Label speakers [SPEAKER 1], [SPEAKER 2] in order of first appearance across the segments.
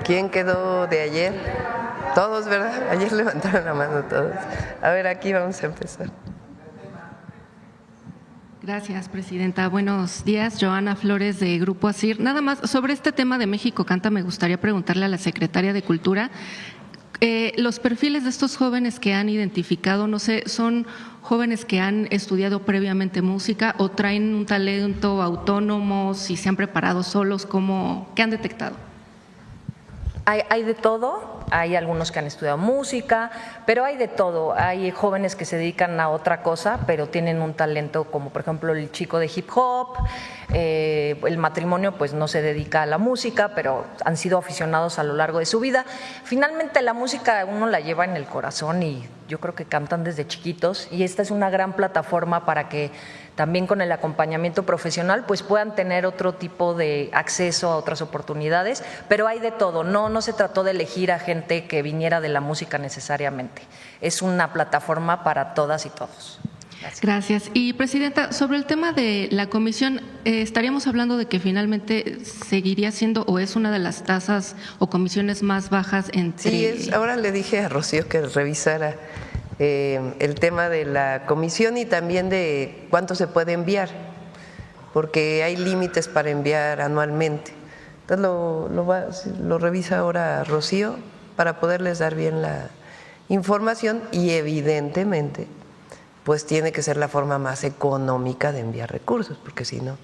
[SPEAKER 1] ¿Quién quedó de ayer? Todos, ¿verdad? Ayer levantaron la mano todos. A ver, aquí vamos a empezar.
[SPEAKER 2] Gracias, presidenta. Buenos días, Joana Flores de Grupo ASIR. Nada más, sobre este tema de México Canta, me gustaría preguntarle a la secretaria de Cultura, los perfiles de estos jóvenes que han identificado, no sé, ¿son jóvenes que han estudiado previamente música o traen un talento autónomo, si se han preparado solos, qué han detectado?
[SPEAKER 3] Hay de todo, hay algunos que han estudiado música, pero hay de todo. Hay jóvenes que se dedican a otra cosa, pero tienen un talento, como por ejemplo el chico de hip hop. El matrimonio pues no se dedica a la música, pero han sido aficionados a lo largo de su vida. Finalmente la música uno la lleva en el corazón y yo creo que cantan desde chiquitos, y esta es una gran plataforma para que también con el acompañamiento profesional pues puedan tener otro tipo de acceso a otras oportunidades, pero hay de todo. No se trató de elegir a gente que viniera de la música necesariamente, es una plataforma para todas y todos.
[SPEAKER 2] Gracias. Y, presidenta, sobre el tema de la comisión, estaríamos hablando de que finalmente seguiría siendo o es una de las tasas o comisiones más bajas entre…
[SPEAKER 1] Sí, ahora le dije a Rocío que revisara el tema de la comisión y también de cuánto se puede enviar, porque hay límites para enviar anualmente. Entonces lo revisa ahora Rocío para poderles dar bien la información y evidentemente pues tiene que ser la forma más económica de enviar recursos, porque si no,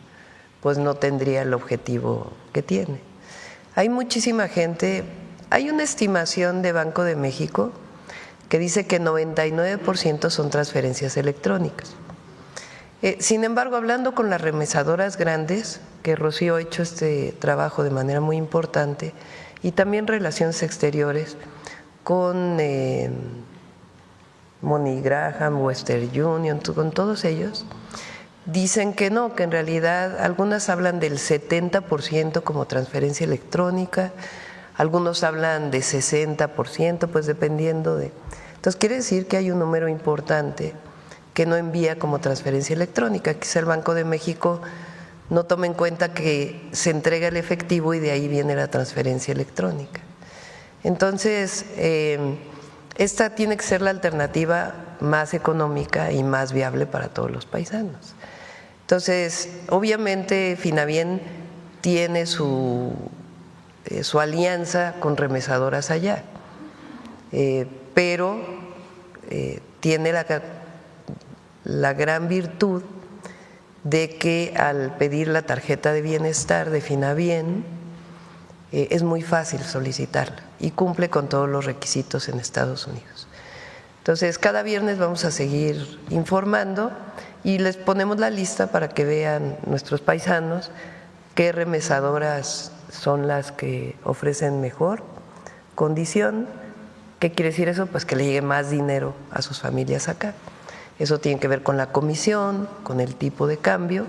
[SPEAKER 1] pues no tendría el objetivo que tiene. Hay muchísima gente, hay una estimación de Banco de México que dice que 99% son transferencias electrónicas. Sin embargo, hablando con las remesadoras grandes, que Rocío ha hecho este trabajo de manera muy importante, y también Relaciones Exteriores, con MoneyGram, Western Union, con todos ellos, dicen que no, que en realidad algunas hablan del 70% como transferencia electrónica, algunos hablan de 60%, pues dependiendo de… Entonces quiere decir que hay un número importante que no envía como transferencia electrónica. Quizá el Banco de México no toma en cuenta que se entrega el efectivo y de ahí viene la transferencia electrónica. Entonces, esta tiene que ser la alternativa más económica y más viable para todos los paisanos. Entonces, obviamente, Finabien tiene su alianza con remesadoras allá, pero tiene la gran virtud de que al pedir la tarjeta de bienestar de Finabien es muy fácil solicitarla y cumple con todos los requisitos en Estados Unidos. Entonces, cada viernes vamos a seguir informando y les ponemos la lista para que vean nuestros paisanos qué remesadoras son las que ofrecen mejor condición. ¿Qué quiere decir eso? Pues que le llegue más dinero a sus familias acá. Eso tiene que ver con la comisión, con el tipo de cambio,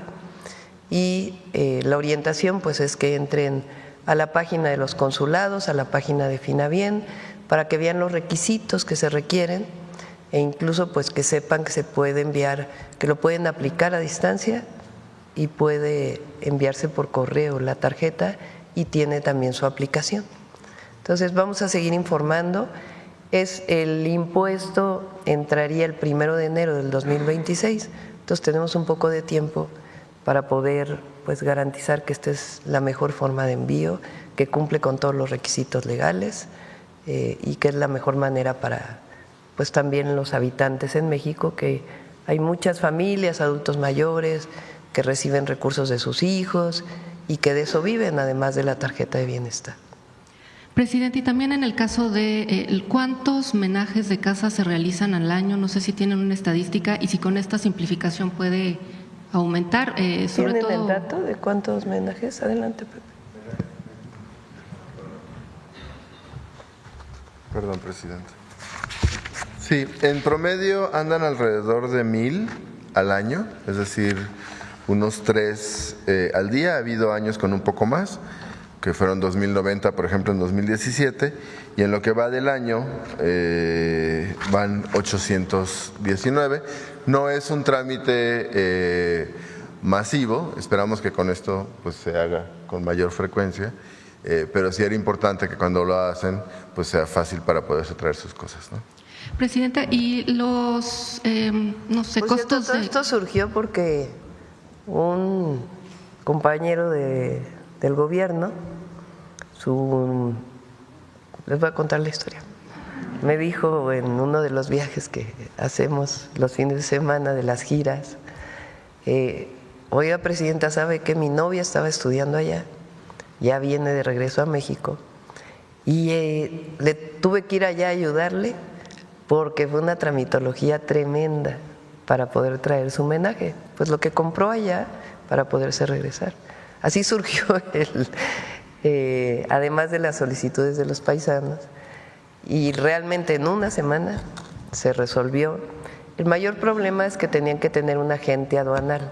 [SPEAKER 1] y la orientación pues es que entren a la página de los consulados, a la página de Finabien, para que vean los requisitos que se requieren e incluso pues que sepan que se puede enviar, que lo pueden aplicar a distancia y puede enviarse por correo la tarjeta y tiene también su aplicación. Entonces vamos a seguir informando. El impuesto entraría el 1 de enero del 2026, entonces tenemos un poco de tiempo para poder pues garantizar que esta es la mejor forma de envío, que cumple con todos los requisitos legales y que es la mejor manera para pues también los habitantes en México, que hay muchas familias, adultos mayores que reciben recursos de sus hijos y que de eso viven, además de la tarjeta de bienestar.
[SPEAKER 2] Presidente, y también en el caso de ¿cuántos menajes de casa se realizan al año? No sé si tienen una estadística y si con esta simplificación puede aumentar. Sobre
[SPEAKER 1] ¿Tienen
[SPEAKER 2] todo…
[SPEAKER 1] el dato de cuántos menajes? Adelante, Pepe.
[SPEAKER 4] Perdón, presidente. Sí, en promedio andan alrededor de 1,000 al año, es decir, unos 3 al día. Ha habido años con un poco más, que fueron 2,090, por ejemplo, en 2017, y en lo que va del año van 819. No es un trámite masivo, esperamos que con esto pues se haga con mayor frecuencia, pero sí era importante que cuando lo hacen, pues sea fácil para poderse traer sus cosas, ¿no?
[SPEAKER 2] Presidenta, y los, no sé,
[SPEAKER 1] Por cierto,
[SPEAKER 2] costos
[SPEAKER 1] todo
[SPEAKER 2] de…
[SPEAKER 1] esto surgió porque un compañero del gobierno, les voy a contar la historia, me dijo en uno de los viajes que hacemos los fines de semana de las giras, oiga, presidenta, ¿sabe que mi novia estaba estudiando allá? Ya viene de regreso a México y le tuve que ir allá a ayudarle porque fue una tramitología tremenda para poder traer su homenaje, pues lo que compró allá para poderse regresar. Así surgió además de las solicitudes de los paisanos, y realmente en una semana se resolvió. El mayor problema es que tenían que tener un agente aduanal,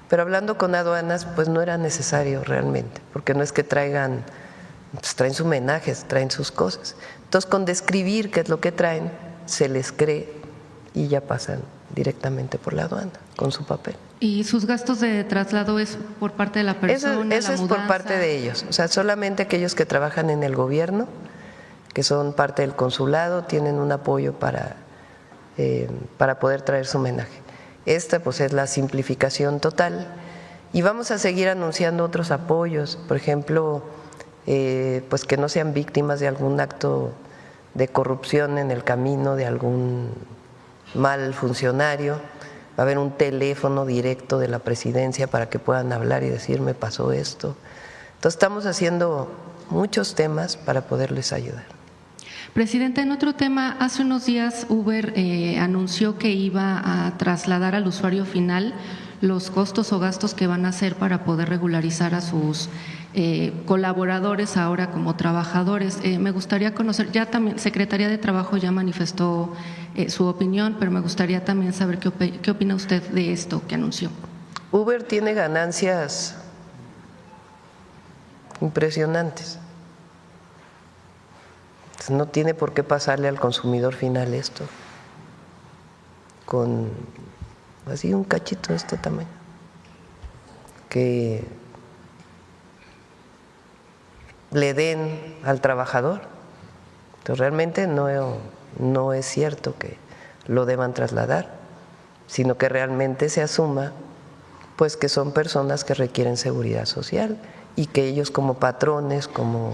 [SPEAKER 1] pero hablando con aduanas pues no era necesario realmente, porque no es que traigan, pues traen sus homenajes, traen sus cosas. Entonces con describir qué es lo que traen, se les cree y ya pasan directamente por la aduana con su papel.
[SPEAKER 2] ¿Y sus gastos de traslado es por parte de la persona?
[SPEAKER 1] Eso es por parte de ellos, o sea, solamente aquellos que trabajan en el gobierno, que son parte del consulado, tienen un apoyo para poder traer su homenaje. Esta pues es la simplificación total y vamos a seguir anunciando otros apoyos, por ejemplo, pues que no sean víctimas de algún acto de corrupción en el camino de algún mal funcionario. Va a haber un teléfono directo de la presidencia para que puedan hablar y decir me pasó esto. Entonces estamos haciendo muchos temas para poderles ayudar.
[SPEAKER 2] Presidenta, en otro tema, hace unos días Uber anunció que iba a trasladar al usuario final los costos o gastos que van a hacer para poder regularizar a sus colaboradores ahora como trabajadores. Me gustaría conocer, ya también Secretaría de Trabajo ya manifestó su opinión, pero me gustaría también saber qué opina usted de esto que anunció.
[SPEAKER 1] Uber tiene ganancias impresionantes. No tiene por qué pasarle al consumidor final esto con así un cachito de este tamaño, que le den al trabajador. Entonces realmente no es cierto que lo deban trasladar, sino que realmente se asuma pues que son personas que requieren seguridad social y que ellos como patrones, como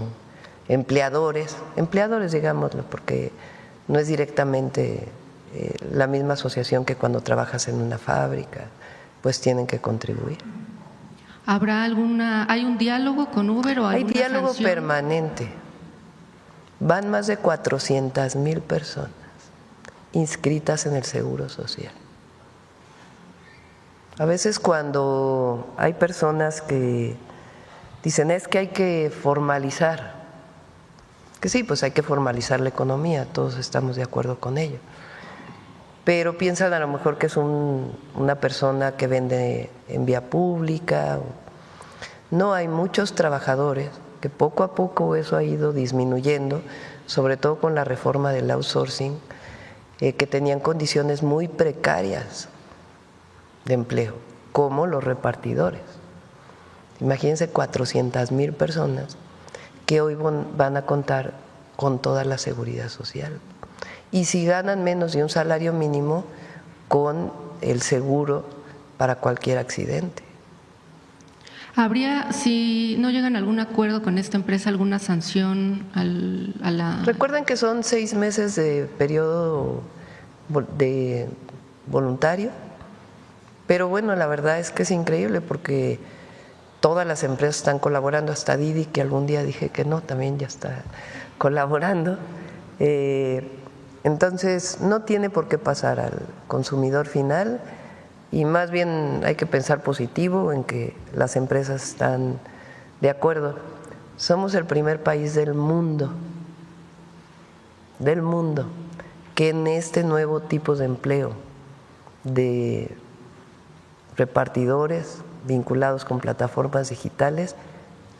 [SPEAKER 1] empleadores digámoslo, porque no es directamente la misma asociación que cuando trabajas en una fábrica, pues tienen que contribuir.
[SPEAKER 2] ¿Hay un diálogo con Uber o
[SPEAKER 1] hay diálogo
[SPEAKER 2] sanción?
[SPEAKER 1] Permanente. Van más de 400,000 personas inscritas en el Seguro Social. A veces cuando hay personas que dicen es que hay que formalizar, que sí, pues hay que formalizar la economía, todos estamos de acuerdo con ello, pero piensan a lo mejor que es una persona que vende en vía pública. No, hay muchos trabajadores que poco a poco eso ha ido disminuyendo, sobre todo con la reforma del outsourcing, que tenían condiciones muy precarias de empleo, como los repartidores. Imagínense 400,000 personas que hoy van a contar con toda la seguridad social. Y si ganan menos de un salario mínimo, con el seguro para cualquier accidente.
[SPEAKER 2] ¿Habría, si no llegan a algún acuerdo con esta empresa, alguna sanción a la…
[SPEAKER 1] Recuerden que son 6 meses de periodo de voluntario, pero bueno, la verdad es que es increíble porque todas las empresas están colaborando, hasta Didi, que algún día dije que no, también ya está colaborando. Entonces, no tiene por qué pasar al consumidor final y más bien hay que pensar positivo en que las empresas están de acuerdo. Somos el primer país del mundo que en este nuevo tipo de empleo de repartidores vinculados con plataformas digitales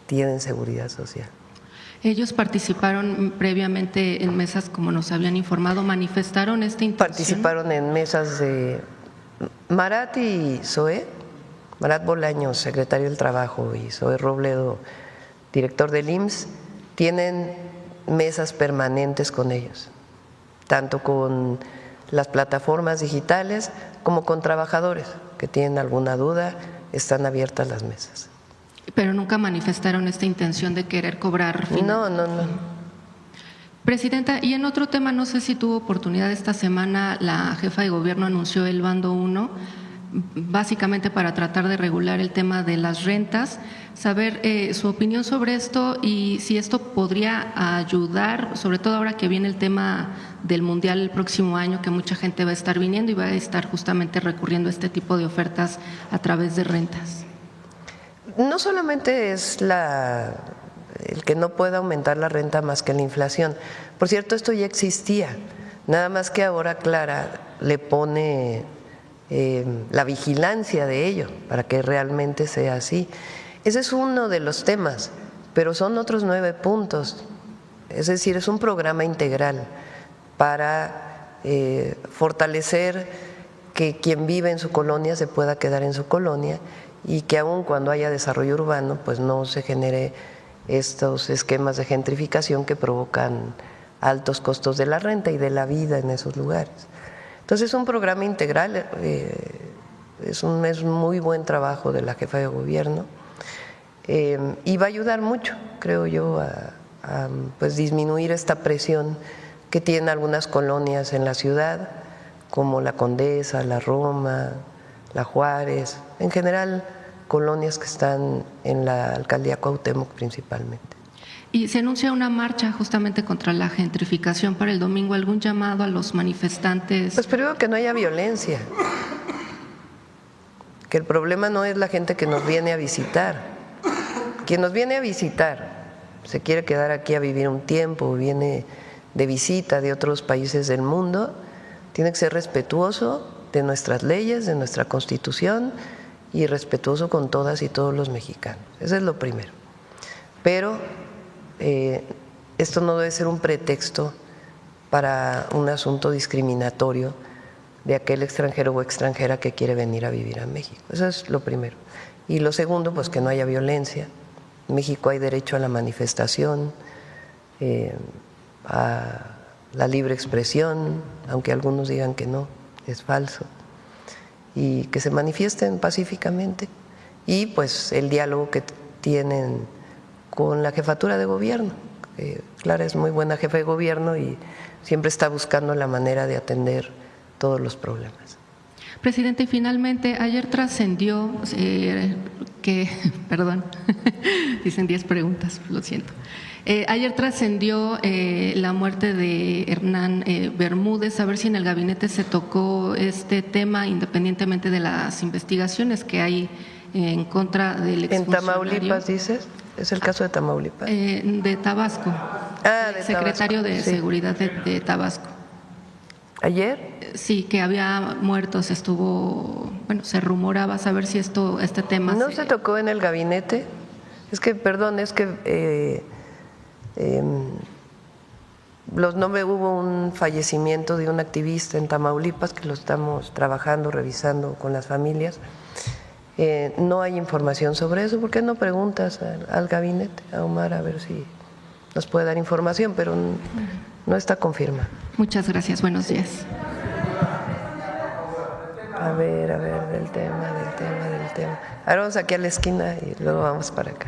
[SPEAKER 1] tienen seguridad social.
[SPEAKER 2] Ellos participaron previamente en mesas, como nos habían informado, manifestaron esta intención.
[SPEAKER 1] Participaron en mesas de Marat y Zoé, Marat Bolaños, secretario del Trabajo, y Zoé Robledo, director del IMSS, tienen mesas permanentes con ellos, tanto con las plataformas digitales como con trabajadores que tienen alguna duda, están abiertas las mesas.
[SPEAKER 2] Pero nunca manifestaron esta intención de querer cobrar.
[SPEAKER 1] No.
[SPEAKER 2] Presidenta, y en otro tema, no sé si tuvo oportunidad esta semana, la jefa de gobierno anunció el bando 1, básicamente para tratar de regular el tema de las rentas, saber su opinión sobre esto y si esto podría ayudar, sobre todo ahora que viene el tema del Mundial el próximo año, que mucha gente va a estar viniendo y va a estar justamente recurriendo a este tipo de ofertas a través de rentas.
[SPEAKER 1] No solamente es el que no pueda aumentar la renta más que la inflación. Por cierto, esto ya existía, nada más que ahora Clara le pone la vigilancia de ello para que realmente sea así. Ese es uno de los temas, pero son otros 9 puntos. Es decir, es un programa integral para fortalecer que quien vive en su colonia se pueda quedar en su colonia y que aun cuando haya desarrollo urbano, pues no se genere estos esquemas de gentrificación que provocan altos costos de la renta y de la vida en esos lugares. Entonces es un programa integral, es un muy buen trabajo de la jefa de gobierno y va a ayudar mucho, creo yo, a pues disminuir esta presión que tienen algunas colonias en la ciudad, como la Condesa, la Roma, la Juárez, en general colonias que están en la alcaldía Cuauhtémoc principalmente.
[SPEAKER 2] Y se anuncia una marcha justamente contra la gentrificación para el domingo. ¿Algún llamado a los manifestantes?
[SPEAKER 1] Pues primero que no haya violencia, que el problema no es la gente que nos viene a visitar. Quien nos viene a visitar se quiere quedar aquí a vivir un tiempo, viene de visita de otros países del mundo, tiene que ser respetuoso de nuestras leyes, de nuestra Constitución y respetuoso con todas y todos los mexicanos. Eso es lo primero. Pero esto no debe ser un pretexto para un asunto discriminatorio de aquel extranjero o extranjera que quiere venir a vivir a México. Eso es lo primero. Y lo segundo, pues que no haya violencia. En México hay derecho a la manifestación, a la libre expresión, aunque algunos digan que no, es falso, y que se manifiesten pacíficamente y pues el diálogo que tienen con la jefatura de gobierno. Clara es muy buena jefa de gobierno y siempre está buscando la manera de atender todos los problemas.
[SPEAKER 2] Presidente, y finalmente, ayer trascendió perdón, dicen 10 preguntas, lo siento. Ayer trascendió la muerte de Hernán Bermúdez, a ver si en el gabinete se tocó este tema independientemente de las investigaciones que hay en contra del exfuncionario.
[SPEAKER 1] ¿En Tamaulipas dices? ¿Es el caso de Tamaulipas?
[SPEAKER 2] De Tabasco.
[SPEAKER 1] De
[SPEAKER 2] secretario
[SPEAKER 1] Tabasco,
[SPEAKER 2] de
[SPEAKER 1] sí.
[SPEAKER 2] Seguridad de Tabasco.
[SPEAKER 1] ¿Ayer?
[SPEAKER 2] Sí, que había muertos, se rumoraba saber si este tema…
[SPEAKER 1] ¿No se tocó en el gabinete? Es que hubo un fallecimiento de un activista en Tamaulipas que lo estamos trabajando, revisando con las familias. No hay información sobre eso. ¿Por qué no preguntas al gabinete, a Omar, a ver si nos puede dar información? Pero no está confirmado.
[SPEAKER 2] Muchas gracias, buenos días.
[SPEAKER 1] A ver, del tema. Ahora vamos aquí a la esquina y luego vamos para acá.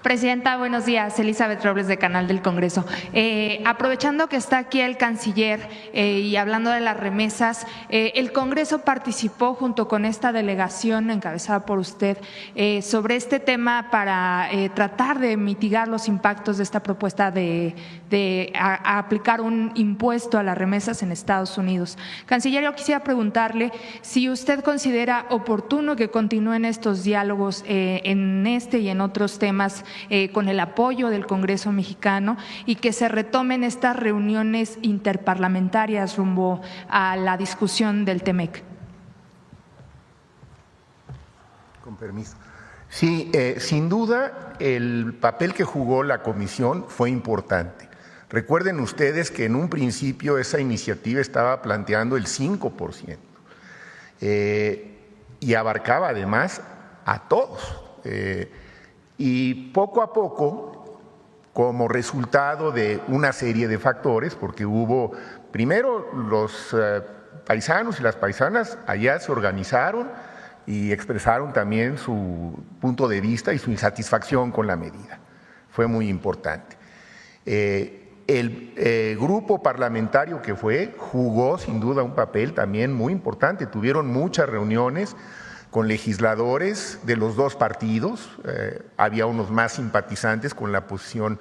[SPEAKER 5] Presidenta, buenos días. Elizabeth Robles, de Canal del Congreso. Aprovechando que está aquí el canciller y hablando de las remesas, el Congreso participó junto con esta delegación encabezada por usted sobre este tema para tratar de mitigar los impactos de esta propuesta de aplicar un impuesto a las remesas en Estados Unidos. Canciller, yo quisiera preguntarle si usted considera oportuno que continúen estos diálogos en este y en otros temas con el apoyo del Congreso mexicano y que se retomen estas reuniones interparlamentarias rumbo a la discusión del TEMEC.
[SPEAKER 6] Con permiso. Sí, sin duda el papel que jugó la comisión fue importante. Recuerden ustedes que en un principio esa iniciativa estaba planteando el 5% y abarcaba además a todos. Y poco a poco, como resultado de una serie de factores, porque hubo, primero los paisanos y las paisanas allá se organizaron y expresaron también su punto de vista y su insatisfacción con la medida. Fue muy importante. El grupo parlamentario que fue jugó sin duda un papel también muy importante. Tuvieron muchas reuniones con legisladores de los dos partidos. Había unos más simpatizantes con la posición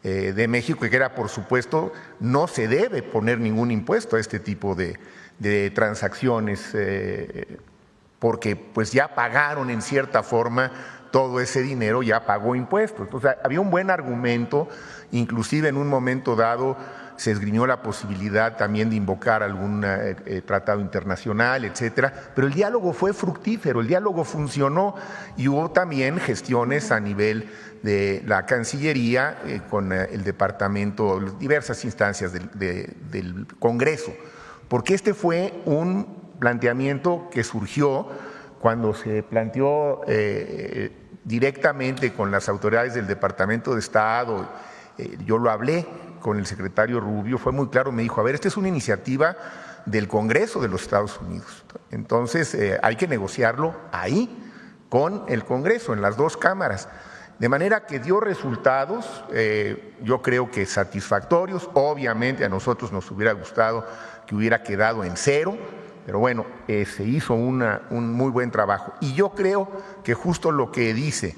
[SPEAKER 6] de México, que era, por supuesto, no se debe poner ningún impuesto a este tipo de transacciones, porque pues ya pagaron en cierta forma todo ese dinero, ya pagó impuestos. Entonces había un buen argumento, inclusive en un momento dado se esgrimió la posibilidad también de invocar algún tratado internacional, etcétera, pero el diálogo fue fructífero, el diálogo funcionó y hubo también gestiones a nivel de la Cancillería con el departamento, diversas instancias del Congreso, porque este fue un planteamiento que surgió cuando se planteó directamente con las autoridades del Departamento de Estado. Yo lo hablé con el secretario Rubio, fue muy claro, me dijo, a ver, esta es una iniciativa del Congreso de los Estados Unidos, entonces hay que negociarlo ahí con el Congreso, en las dos cámaras, de manera que dio resultados, yo creo que satisfactorios. Obviamente a nosotros nos hubiera gustado que hubiera quedado en cero, pero bueno, se hizo un muy buen trabajo. Y yo creo que justo lo que dice,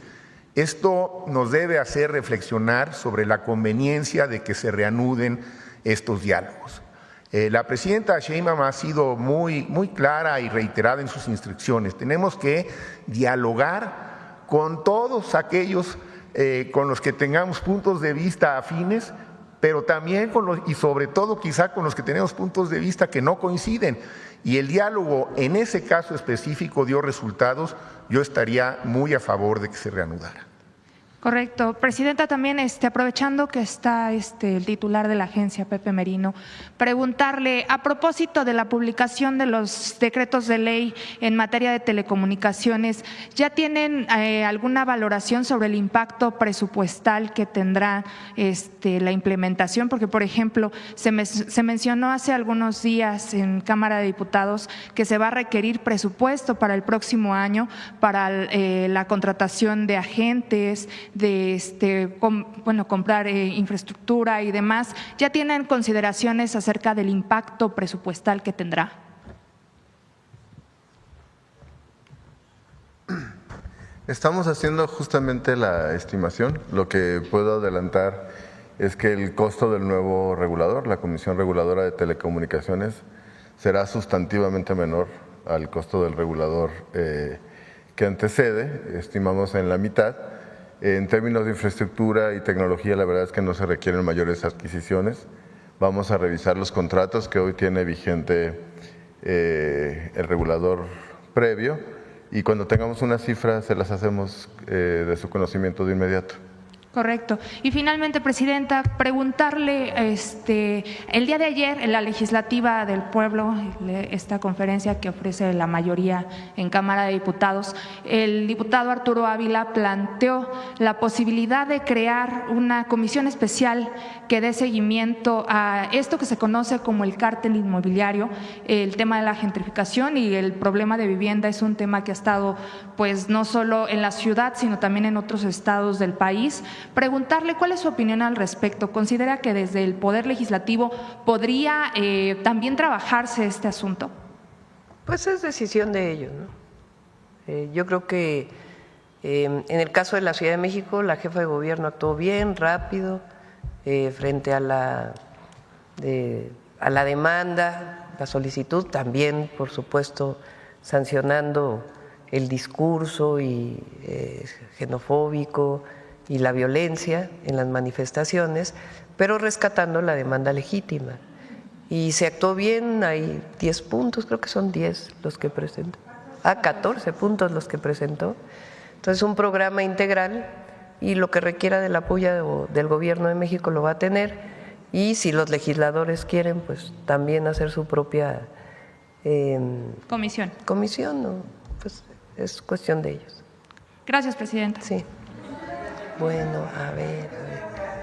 [SPEAKER 6] esto nos debe hacer reflexionar sobre la conveniencia de que se reanuden estos diálogos. La presidenta Sheinbaum ha sido muy clara y reiterada en sus instrucciones. Tenemos que dialogar con todos aquellos con los que tengamos puntos de vista afines, pero también y sobre todo quizá con los que tenemos puntos de vista que no coinciden. Y el diálogo en ese caso específico dio resultados. Yo estaría muy a favor de que se reanudara.
[SPEAKER 5] Correcto. Presidenta, también aprovechando que está el titular de la agencia, Pepe Merino, preguntarle, a propósito de la publicación de los decretos de ley en materia de telecomunicaciones, ¿ya tienen alguna valoración sobre el impacto presupuestal que tendrá la implementación? Porque, por ejemplo, se mencionó hace algunos días en Cámara de Diputados que se va a requerir presupuesto para el próximo año para la contratación de agentes, de comprar infraestructura y demás. ¿Ya tienen consideraciones acerca del impacto presupuestal que tendrá?
[SPEAKER 4] Estamos haciendo justamente la estimación. Lo que puedo adelantar es que el costo del nuevo regulador, la Comisión Reguladora de Telecomunicaciones, será sustantivamente menor al costo del regulador que antecede, estimamos en la mitad. En términos de infraestructura y tecnología, la verdad es que no se requieren mayores adquisiciones. Vamos a revisar los contratos que hoy tiene vigente el regulador previo, y cuando tengamos una cifra se las hacemos de su conocimiento de inmediato.
[SPEAKER 5] Correcto. Y finalmente, Presidenta, preguntarle, el día de ayer en la Legislativa del Pueblo, esta conferencia que ofrece la mayoría en Cámara de Diputados, el diputado Arturo Ávila planteó la posibilidad de crear una comisión especial que dé seguimiento a esto que se conoce como el cártel inmobiliario. El tema de la gentrificación y el problema de vivienda es un tema que ha estado pues no solo en la ciudad, sino también en otros estados del país. Preguntarle cuál es su opinión al respecto. ¿Considera que desde el Poder Legislativo podría también trabajarse este asunto?
[SPEAKER 1] Pues es decisión de ellos, ¿no? Yo creo que en el caso de la Ciudad de México, la jefa de gobierno actuó bien, rápido, frente a la demanda, la solicitud, también, por supuesto, sancionando el discurso xenofóbico y la violencia en las manifestaciones, pero rescatando la demanda legítima. Y se actuó bien, hay 10 puntos, creo que son 10 los que presentó. 14 puntos los que presentó. Entonces, un programa integral, y lo que requiera del apoyo del Gobierno de México lo va a tener, y si los legisladores quieren, pues también hacer su propia comisión, ¿no? Pues es cuestión de ellos.
[SPEAKER 5] Gracias, Presidenta.
[SPEAKER 1] Sí. Bueno,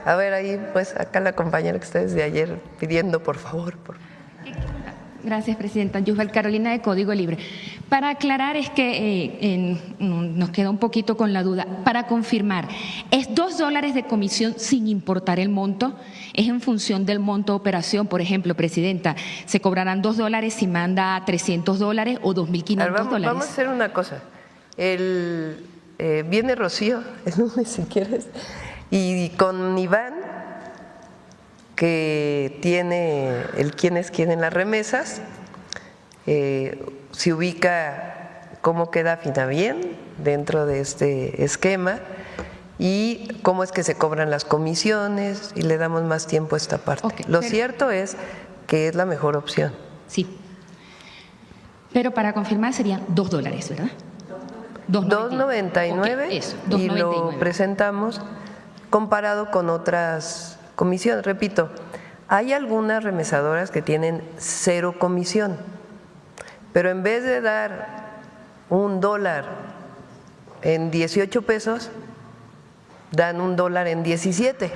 [SPEAKER 1] a ver ahí, pues acá la compañera que está desde ayer pidiendo, por favor.
[SPEAKER 7] Gracias, presidenta. Yusbel Carolina, de Código Libre. Para aclarar, es que nos queda un poquito con la duda. Para confirmar, ¿es $2 de comisión sin importar el monto? ¿Es en función del monto de operación? Por ejemplo, presidenta, ¿se cobrarán $2 si manda $300 o $2.500?
[SPEAKER 1] Vamos a hacer una cosa. Viene Rocío el lunes, si quieres, y con Iván, que tiene el quién es quién en las remesas, se ubica cómo queda Finabien dentro de este esquema y cómo es que se cobran las comisiones, y le damos más tiempo a esta parte.
[SPEAKER 7] Okay,
[SPEAKER 1] Lo cierto es que es la mejor opción.
[SPEAKER 7] Sí. Pero para confirmar serían $2, ¿verdad?
[SPEAKER 1] $2.99,
[SPEAKER 7] okay, eso,
[SPEAKER 1] y
[SPEAKER 7] $2.99.
[SPEAKER 1] lo presentamos comparado con otras comisiones. Repito, hay algunas remesadoras que tienen 0 comisión, pero en vez de dar $1 en 18 pesos, dan $1 en 17.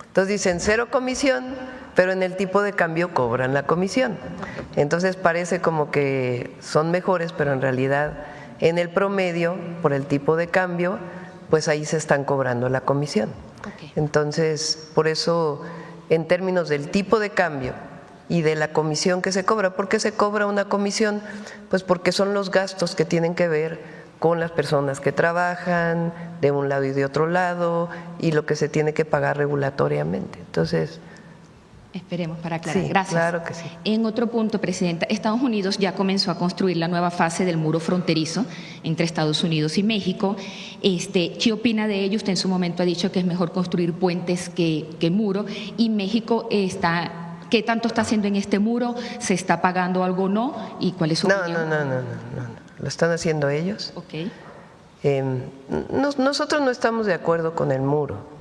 [SPEAKER 1] Entonces dicen 0 comisión, pero en el tipo de cambio cobran la comisión. Entonces parece como que son mejores, pero en realidad en el promedio, por el tipo de cambio, pues ahí se están cobrando la comisión.
[SPEAKER 7] Okay.
[SPEAKER 1] Entonces, por eso, en términos del tipo de cambio y de la comisión que se cobra, ¿por qué se cobra una comisión? Pues porque son los gastos que tienen que ver con las personas que trabajan de un lado y de otro lado y lo que se tiene que pagar regulatoriamente. Entonces,
[SPEAKER 7] esperemos para aclarar.
[SPEAKER 1] Sí,
[SPEAKER 7] Gracias.
[SPEAKER 1] claro que sí.
[SPEAKER 7] En otro punto, presidenta, Estados Unidos ya comenzó a construir la nueva fase del muro fronterizo entre Estados Unidos y México. ¿Qué opina de ello? Usted en su momento ha dicho que es mejor construir puentes que muro, y México ¿qué tanto está haciendo en este muro? ¿Se está pagando algo o no? ¿Y cuál es su opinión?
[SPEAKER 1] No. Lo están haciendo ellos.
[SPEAKER 7] Okay.
[SPEAKER 1] Nosotros no estamos de acuerdo con el muro.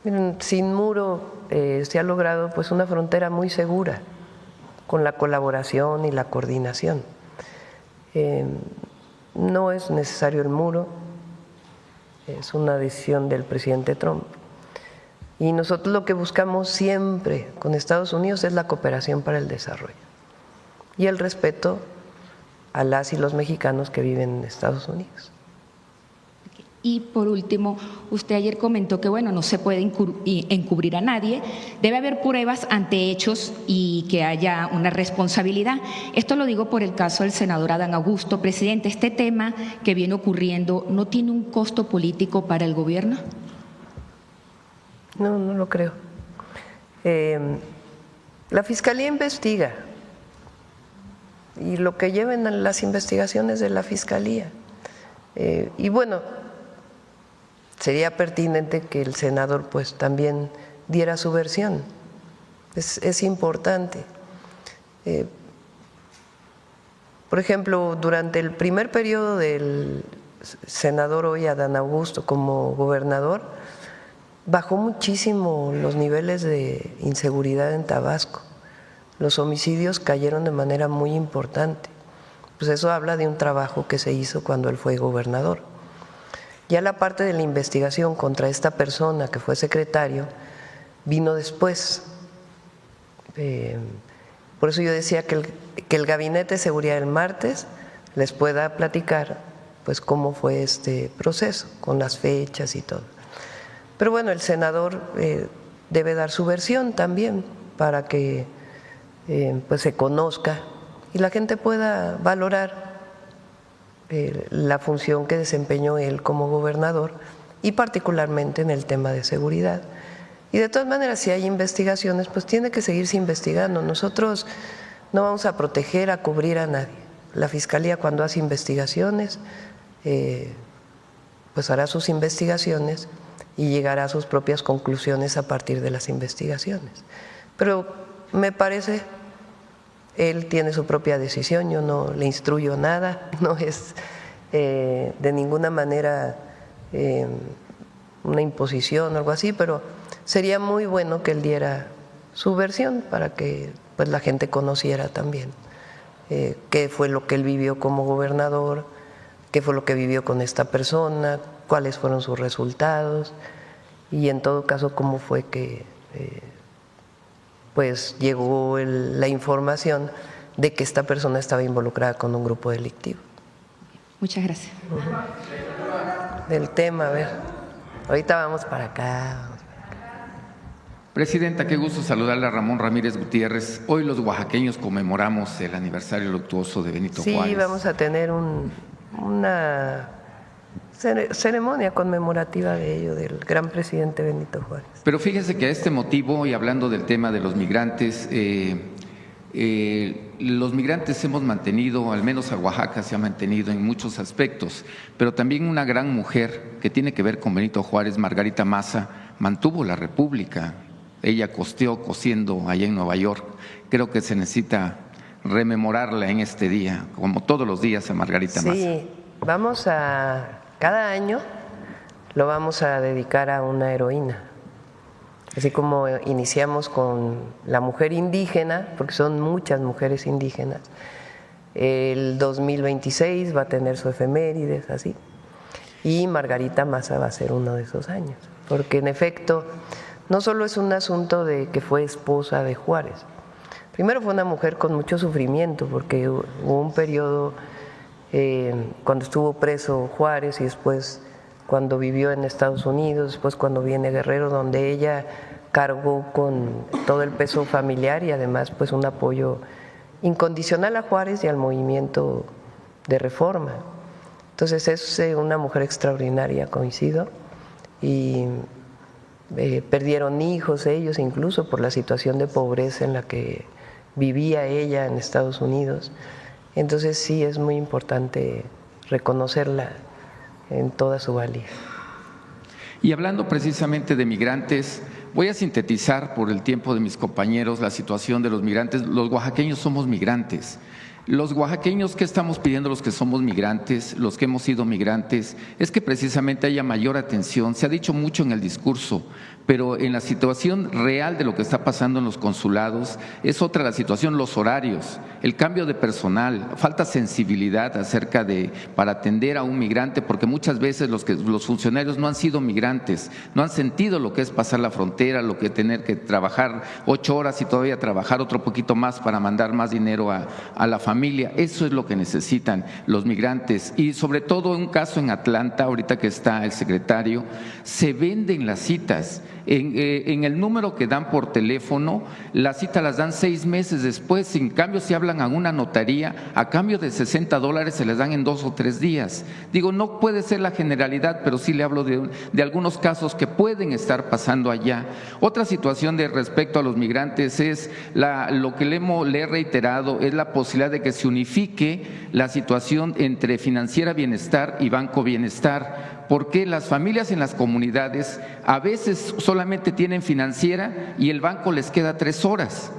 [SPEAKER 1] Miren, sin muro se ha logrado pues una frontera muy segura, con la colaboración y la coordinación. No es necesario el muro, es una decisión del presidente Trump. Y nosotros lo que buscamos siempre con Estados Unidos es la cooperación para el desarrollo y el respeto a las y los mexicanos que viven en Estados Unidos.
[SPEAKER 7] Y por último, usted ayer comentó que no se puede encubrir a nadie, debe haber pruebas ante hechos y que haya una responsabilidad. Esto lo digo por el caso del senador Adán Augusto. Presidente, ¿este tema que viene ocurriendo no tiene un costo político para el gobierno?
[SPEAKER 1] No lo creo. La Fiscalía investiga y lo que lleven las investigaciones de la Fiscalía. Y bueno, sería pertinente que el senador pues también diera su versión. Es importante. Por ejemplo, durante el primer periodo del senador hoy Adán Augusto como gobernador, bajó muchísimo los niveles de inseguridad en Tabasco. Los homicidios cayeron de manera muy importante. Pues eso habla de un trabajo que se hizo cuando él fue gobernador. Ya la parte de la investigación contra esta persona que fue secretario vino después. Por eso yo decía que el Gabinete de Seguridad el martes les pueda platicar pues cómo fue este proceso, con las fechas y todo. Pero bueno, el senador debe dar su versión también para que pues se conozca y la gente pueda valorar la función que desempeñó él como gobernador y particularmente en el tema de seguridad. Y de todas maneras, si hay investigaciones, pues tiene que seguirse investigando. Nosotros no vamos a proteger, a cubrir a nadie. La Fiscalía, cuando hace investigaciones, pues hará sus investigaciones y llegará a sus propias conclusiones a partir de las investigaciones. Pero me parece, él tiene su propia decisión, yo no le instruyo nada, no es de ninguna manera una imposición o algo así, pero sería muy bueno que él diera su versión para que pues la gente conociera también qué fue lo que él vivió como gobernador, qué fue lo que vivió con esta persona, cuáles fueron sus resultados y en todo caso cómo fue que pues llegó la información de que esta persona estaba involucrada con un grupo delictivo.
[SPEAKER 7] Muchas gracias.
[SPEAKER 1] Del tema, a ver, ahorita vamos para acá.
[SPEAKER 8] Presidenta, qué gusto saludarle a Ramón Ramírez Gutiérrez. Hoy los oaxaqueños conmemoramos el aniversario luctuoso de Benito Juárez.
[SPEAKER 1] Sí, vamos a tener una ceremonia conmemorativa de ello, del gran presidente Benito Juárez.
[SPEAKER 8] Pero fíjese que a este motivo, y hablando del tema de los migrantes hemos mantenido, al menos a Oaxaca se ha mantenido en muchos aspectos, pero también una gran mujer que tiene que ver con Benito Juárez, Margarita Maza, mantuvo la República. Ella cosiendo allá en Nueva York. Creo que se necesita rememorarla en este día, como todos los días a Margarita Maza.
[SPEAKER 1] Sí, cada año lo vamos a dedicar a una heroína. Así como iniciamos con la mujer indígena, porque son muchas mujeres indígenas, el 2026 va a tener su efemérides, así. Y Margarita Maza va a ser uno de esos años, porque en efecto no solo es un asunto de que fue esposa de Juárez. Primero fue una mujer con mucho sufrimiento, porque hubo un periodo cuando estuvo preso Juárez y después cuando vivió en Estados Unidos, después cuando viene Guerrero, donde ella cargó con todo el peso familiar y además pues un apoyo incondicional a Juárez y al movimiento de reforma. Entonces es una mujer extraordinaria, coincido, y perdieron hijos ellos incluso por la situación de pobreza en la que vivía ella en Estados Unidos. Entonces sí es muy importante reconocerla en toda su valía.
[SPEAKER 8] Y hablando precisamente de migrantes, voy a sintetizar por el tiempo de mis compañeros la situación de los migrantes. Los oaxaqueños somos migrantes. Los oaxaqueños, ¿qué estamos pidiendo los que somos migrantes, los que hemos sido migrantes? Es que precisamente haya mayor atención. Se ha dicho mucho en el discurso, pero en la situación real de lo que está pasando en los consulados es otra la situación, los horarios, el cambio de personal, falta sensibilidad para atender a un migrante, porque muchas veces los funcionarios no han sido migrantes, no han sentido lo que es pasar la frontera, lo que tener que trabajar 8 horas y todavía trabajar otro poquito más para mandar más dinero a la familia. Eso es lo que necesitan los migrantes. Y sobre todo un caso en Atlanta, ahorita que está el secretario, se venden las citas. En el número que dan por teléfono, las citas las dan 6 meses después. En cambio, si hablan a una notaría, a cambio de $60 se les dan en 2 o 3 días. Digo, no puede ser la generalidad, pero sí le hablo de algunos casos que pueden estar pasando allá. Otra situación respecto a los migrantes es lo que le he reiterado, es la posibilidad de que se unifique la situación entre Financiera Bienestar y Banco Bienestar, porque las familias en las comunidades a veces solamente tienen Financiera y el banco les queda 3 horas.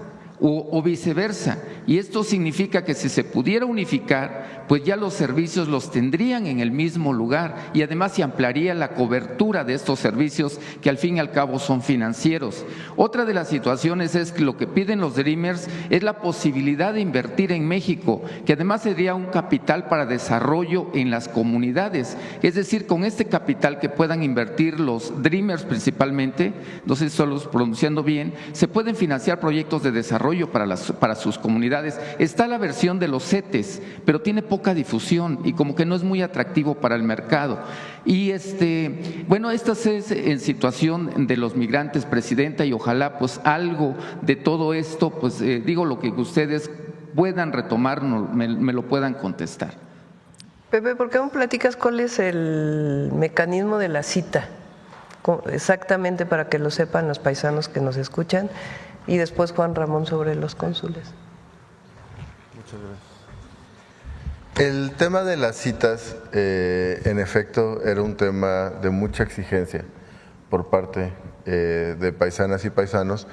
[SPEAKER 8] O viceversa, y esto significa que si se pudiera unificar, pues ya los servicios los tendrían en el mismo lugar y además se ampliaría la cobertura de estos servicios que al fin y al cabo son financieros. Otra de las situaciones es que lo que piden los Dreamers es la posibilidad de invertir en México, que además sería un capital para desarrollo en las comunidades, es decir, con este capital que puedan invertir los Dreamers principalmente, no sé si estoy pronunciando bien, se pueden financiar proyectos de desarrollo para sus comunidades. Está la versión de los CETES, pero tiene poca difusión y como que no es muy atractivo para el mercado. Y bueno, esta es en situación de los migrantes, Presidenta, y ojalá pues algo de todo esto, pues digo, lo que ustedes puedan retomar, me lo puedan contestar.
[SPEAKER 1] Pepe, ¿por qué no platicas cuál es el mecanismo de la cita? Exactamente, para que lo sepan los paisanos que nos escuchan. Y después Juan Ramón sobre los cónsules.
[SPEAKER 4] Muchas gracias. El tema de las citas, en efecto, era un tema de mucha exigencia por parte de paisanas y paisanos,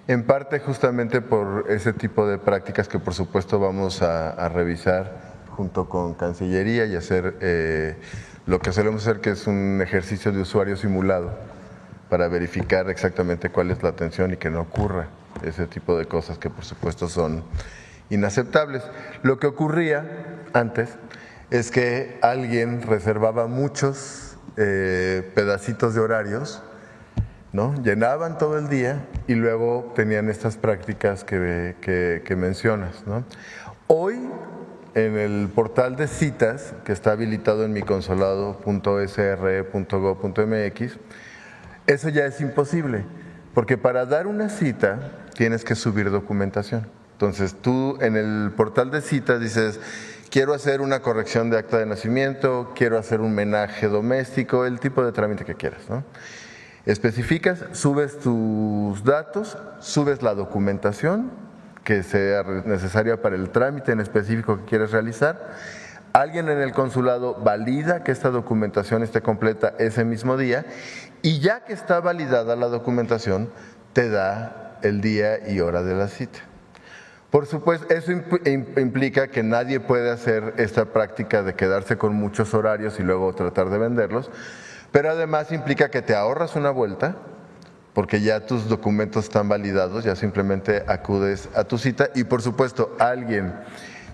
[SPEAKER 4] en parte justamente por ese tipo de prácticas que por supuesto vamos a revisar junto con Cancillería y hacer lo que solemos hacer, que es un ejercicio de usuario simulado para verificar exactamente cuál es la atención y que no ocurra ese tipo de cosas que por supuesto son inaceptables. Lo que ocurría antes es que alguien reservaba muchos pedacitos de horarios, ¿no? Llenaban todo el día y luego tenían estas prácticas que mencionas, ¿no? Hoy, en el portal de citas, que está habilitado en miconsolado.sre.gov.mx, eso ya es imposible, porque para dar una cita tienes que subir documentación. Entonces tú en el portal de citas dices, quiero hacer una corrección de acta de nacimiento, quiero hacer un menaje doméstico, el tipo de trámite que quieras, ¿no? Especificas, subes tus datos, subes la documentación que sea necesaria para el trámite en específico que quieres realizar. Alguien en el consulado valida que esta documentación esté completa ese mismo día y ya que está validada la documentación, te da el día y hora de la cita. Por supuesto, eso implica que nadie puede hacer esta práctica de quedarse con muchos horarios y luego tratar de venderlos, pero además implica que te ahorras una vuelta, porque ya tus documentos están validados, ya simplemente acudes a tu cita y por supuesto alguien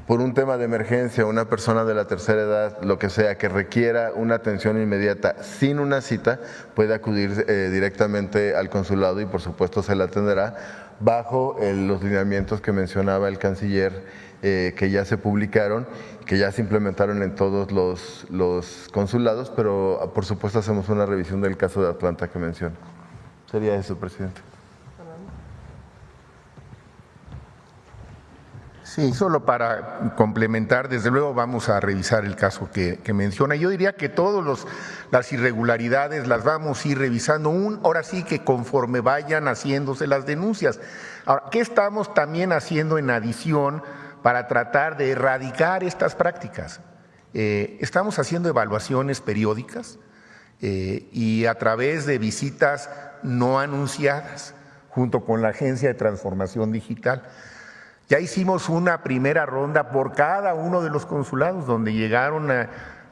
[SPEAKER 4] por un tema de emergencia, una persona de la tercera edad, lo que sea, que requiera una atención inmediata sin una cita, puede acudir directamente al consulado y por supuesto se la atenderá bajo los lineamientos que mencionaba el canciller, que ya se publicaron, que ya se implementaron en todos los consulados, pero por supuesto hacemos una revisión del caso de Atlanta que menciona. Sería eso, presidente.
[SPEAKER 6] Sí, solo para complementar, desde luego vamos a revisar el caso que menciona. Yo diría que todas las irregularidades las vamos a ir revisando, ahora sí que conforme vayan haciéndose las denuncias. Ahora, ¿qué estamos también haciendo en adición para tratar de erradicar estas prácticas? Estamos haciendo evaluaciones periódicas y a través de visitas no anunciadas, junto con la Agencia de Transformación Digital. Ya hicimos una primera ronda por cada uno de los consulados, donde llegaron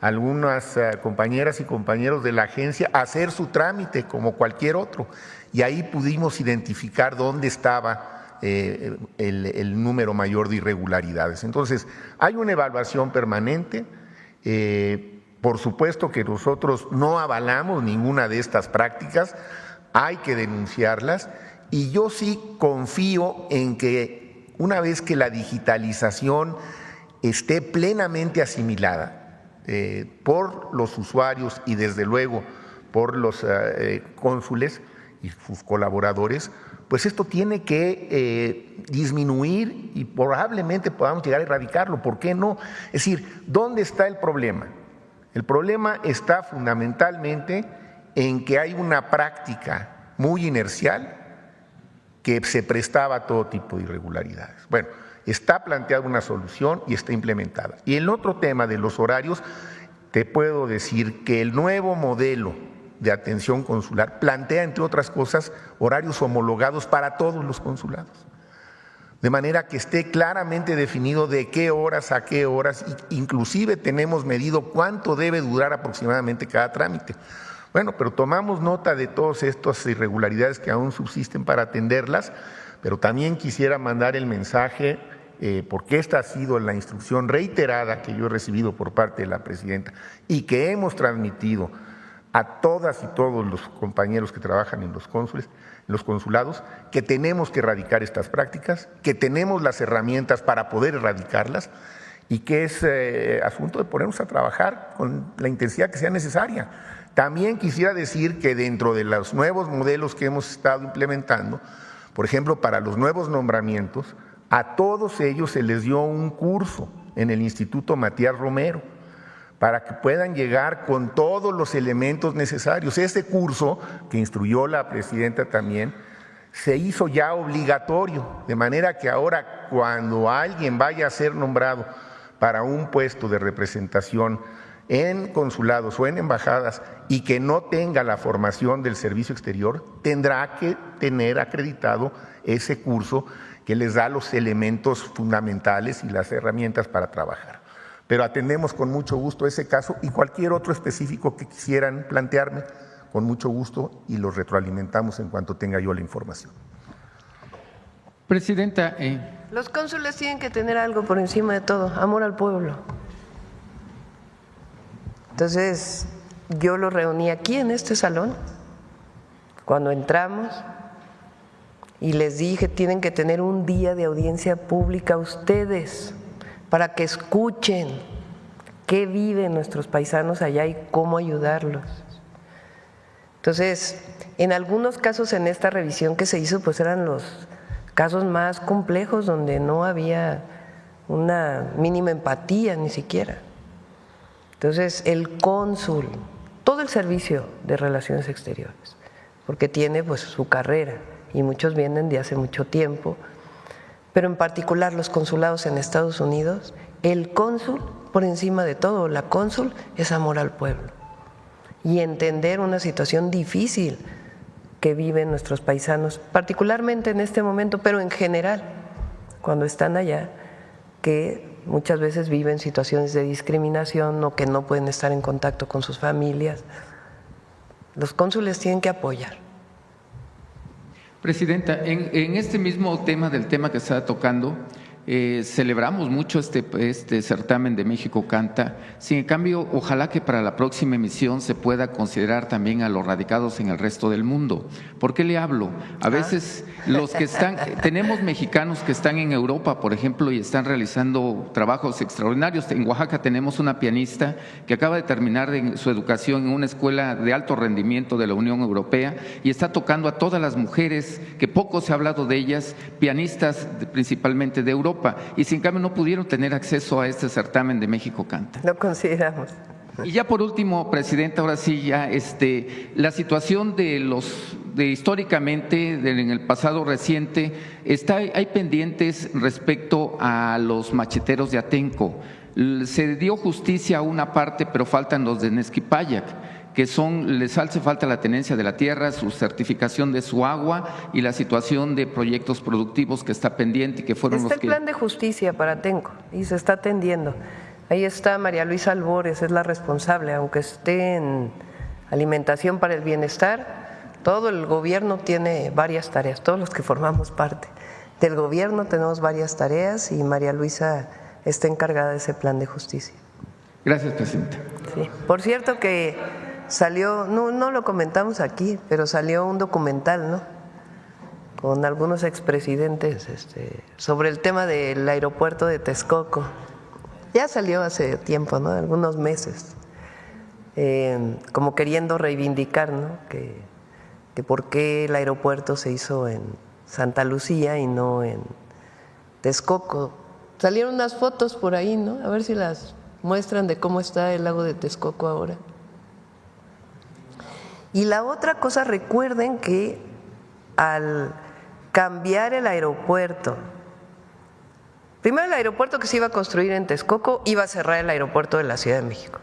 [SPEAKER 6] algunas compañeras y compañeros de la agencia a hacer su trámite como cualquier otro. Y ahí pudimos identificar dónde estaba el número mayor de irregularidades. Entonces, hay una evaluación permanente. Por supuesto que nosotros no avalamos ninguna de estas prácticas, hay que denunciarlas. Y yo sí confío en que una vez que la digitalización esté plenamente asimilada por los usuarios y desde luego por los cónsules y sus colaboradores, pues esto tiene que disminuir y probablemente podamos llegar a erradicarlo. ¿Por qué no? Es decir, ¿dónde está el problema? El problema está fundamentalmente en que hay una práctica muy inercial que se prestaba a todo tipo de irregularidades. Bueno, está planteada una solución y está implementada. Y el otro tema de los horarios, te puedo decir que el nuevo modelo de atención consular plantea, entre otras cosas, horarios homologados para todos los consulados. De manera que esté claramente definido de qué horas a qué horas, inclusive tenemos medido cuánto debe durar aproximadamente cada trámite. Bueno, pero tomamos nota de todas estas irregularidades que aún subsisten para atenderlas, pero también quisiera mandar el mensaje, porque esta ha sido la instrucción reiterada que yo he recibido por parte de la presidenta y que hemos transmitido a todas y todos los compañeros que trabajan en los cónsules, en los consulados, que tenemos que erradicar estas prácticas, que tenemos las herramientas para poder erradicarlas y que es asunto de ponernos a trabajar con la intensidad que sea necesaria. También quisiera decir que dentro de los nuevos modelos que hemos estado implementando, por ejemplo, para los nuevos nombramientos, a todos ellos se les dio un curso en el Instituto Matías Romero para que puedan llegar con todos los elementos necesarios. Este curso, que instruyó la presidenta también, se hizo ya obligatorio, de manera que ahora cuando alguien vaya a ser nombrado para un puesto de representación en consulados o en embajadas y que no tenga la formación del servicio exterior, tendrá que tener acreditado ese curso que les da los elementos fundamentales y las herramientas para trabajar. Pero atendemos con mucho gusto ese caso y cualquier otro específico que quisieran plantearme, con mucho gusto, y los retroalimentamos en cuanto tenga yo la información.
[SPEAKER 8] Presidenta,
[SPEAKER 1] los cónsules tienen que tener algo por encima de todo, amor al pueblo. Entonces, yo los reuní aquí en este salón cuando entramos y les dije, tienen que tener un día de audiencia pública ustedes para que escuchen qué viven nuestros paisanos allá y cómo ayudarlos. Entonces, en algunos casos en esta revisión que se hizo, pues eran los casos más complejos donde no había una mínima empatía ni siquiera. Entonces, el cónsul, todo el servicio de Relaciones Exteriores, porque tiene pues su carrera y muchos vienen de hace mucho tiempo, pero en particular los consulados en Estados Unidos, el cónsul, por encima de todo, la cónsul es amor al pueblo y entender una situación difícil que viven nuestros paisanos, particularmente en este momento, pero en general, cuando están allá, que muchas veces viven situaciones de discriminación o que no pueden estar en contacto con sus familias. Los cónsules tienen que apoyar.
[SPEAKER 8] Presidenta, en este mismo tema del tema que está tocando, celebramos mucho este certamen de México Canta. Sin cambio, ojalá que para la próxima emisión se pueda considerar también a los radicados en el resto del mundo. ¿Por qué le hablo? A veces los que están, tenemos mexicanos que están en Europa, por ejemplo, y están realizando trabajos extraordinarios. En Oaxaca tenemos una pianista que acaba de terminar su educación en una escuela de alto rendimiento de la Unión Europea y está tocando a todas las mujeres, que poco se ha hablado de ellas, pianistas principalmente de Europa. Y sin cambio no pudieron tener acceso a este certamen de México Canta.
[SPEAKER 1] Lo consideramos.
[SPEAKER 8] Y ya por último, Presidenta, ahora sí ya la situación de históricamente en el pasado reciente, hay pendientes respecto a los macheteros de Atenco. Se dio justicia a una parte, pero faltan los de Nezquipayac, que les hace falta la tenencia de la tierra, su certificación de su agua y la situación de proyectos productivos que está pendiente y que fueron
[SPEAKER 1] los que… Está el plan de justicia para Atenco y se está atendiendo. Ahí está María Luisa Albores, es la responsable, aunque esté en alimentación para el bienestar, todo el gobierno tiene varias tareas, todos los que formamos parte del gobierno tenemos varias tareas y María Luisa está encargada de ese plan de justicia.
[SPEAKER 8] Gracias, Presidenta.
[SPEAKER 1] Sí. Por cierto que salió, no lo comentamos aquí, pero salió un documental, ¿no?, con algunos expresidentes sobre el tema del aeropuerto de Texcoco. Ya salió hace tiempo, ¿no?, algunos meses, como queriendo reivindicar, ¿no?, que por qué el aeropuerto se hizo en Santa Lucía y no en Texcoco. Salieron unas fotos por ahí, ¿no?, a ver si las muestran de cómo está el lago de Texcoco ahora. Y la otra cosa, recuerden que al cambiar el aeropuerto, primero el aeropuerto que se iba a construir en Texcoco iba a cerrar el aeropuerto de la Ciudad de México.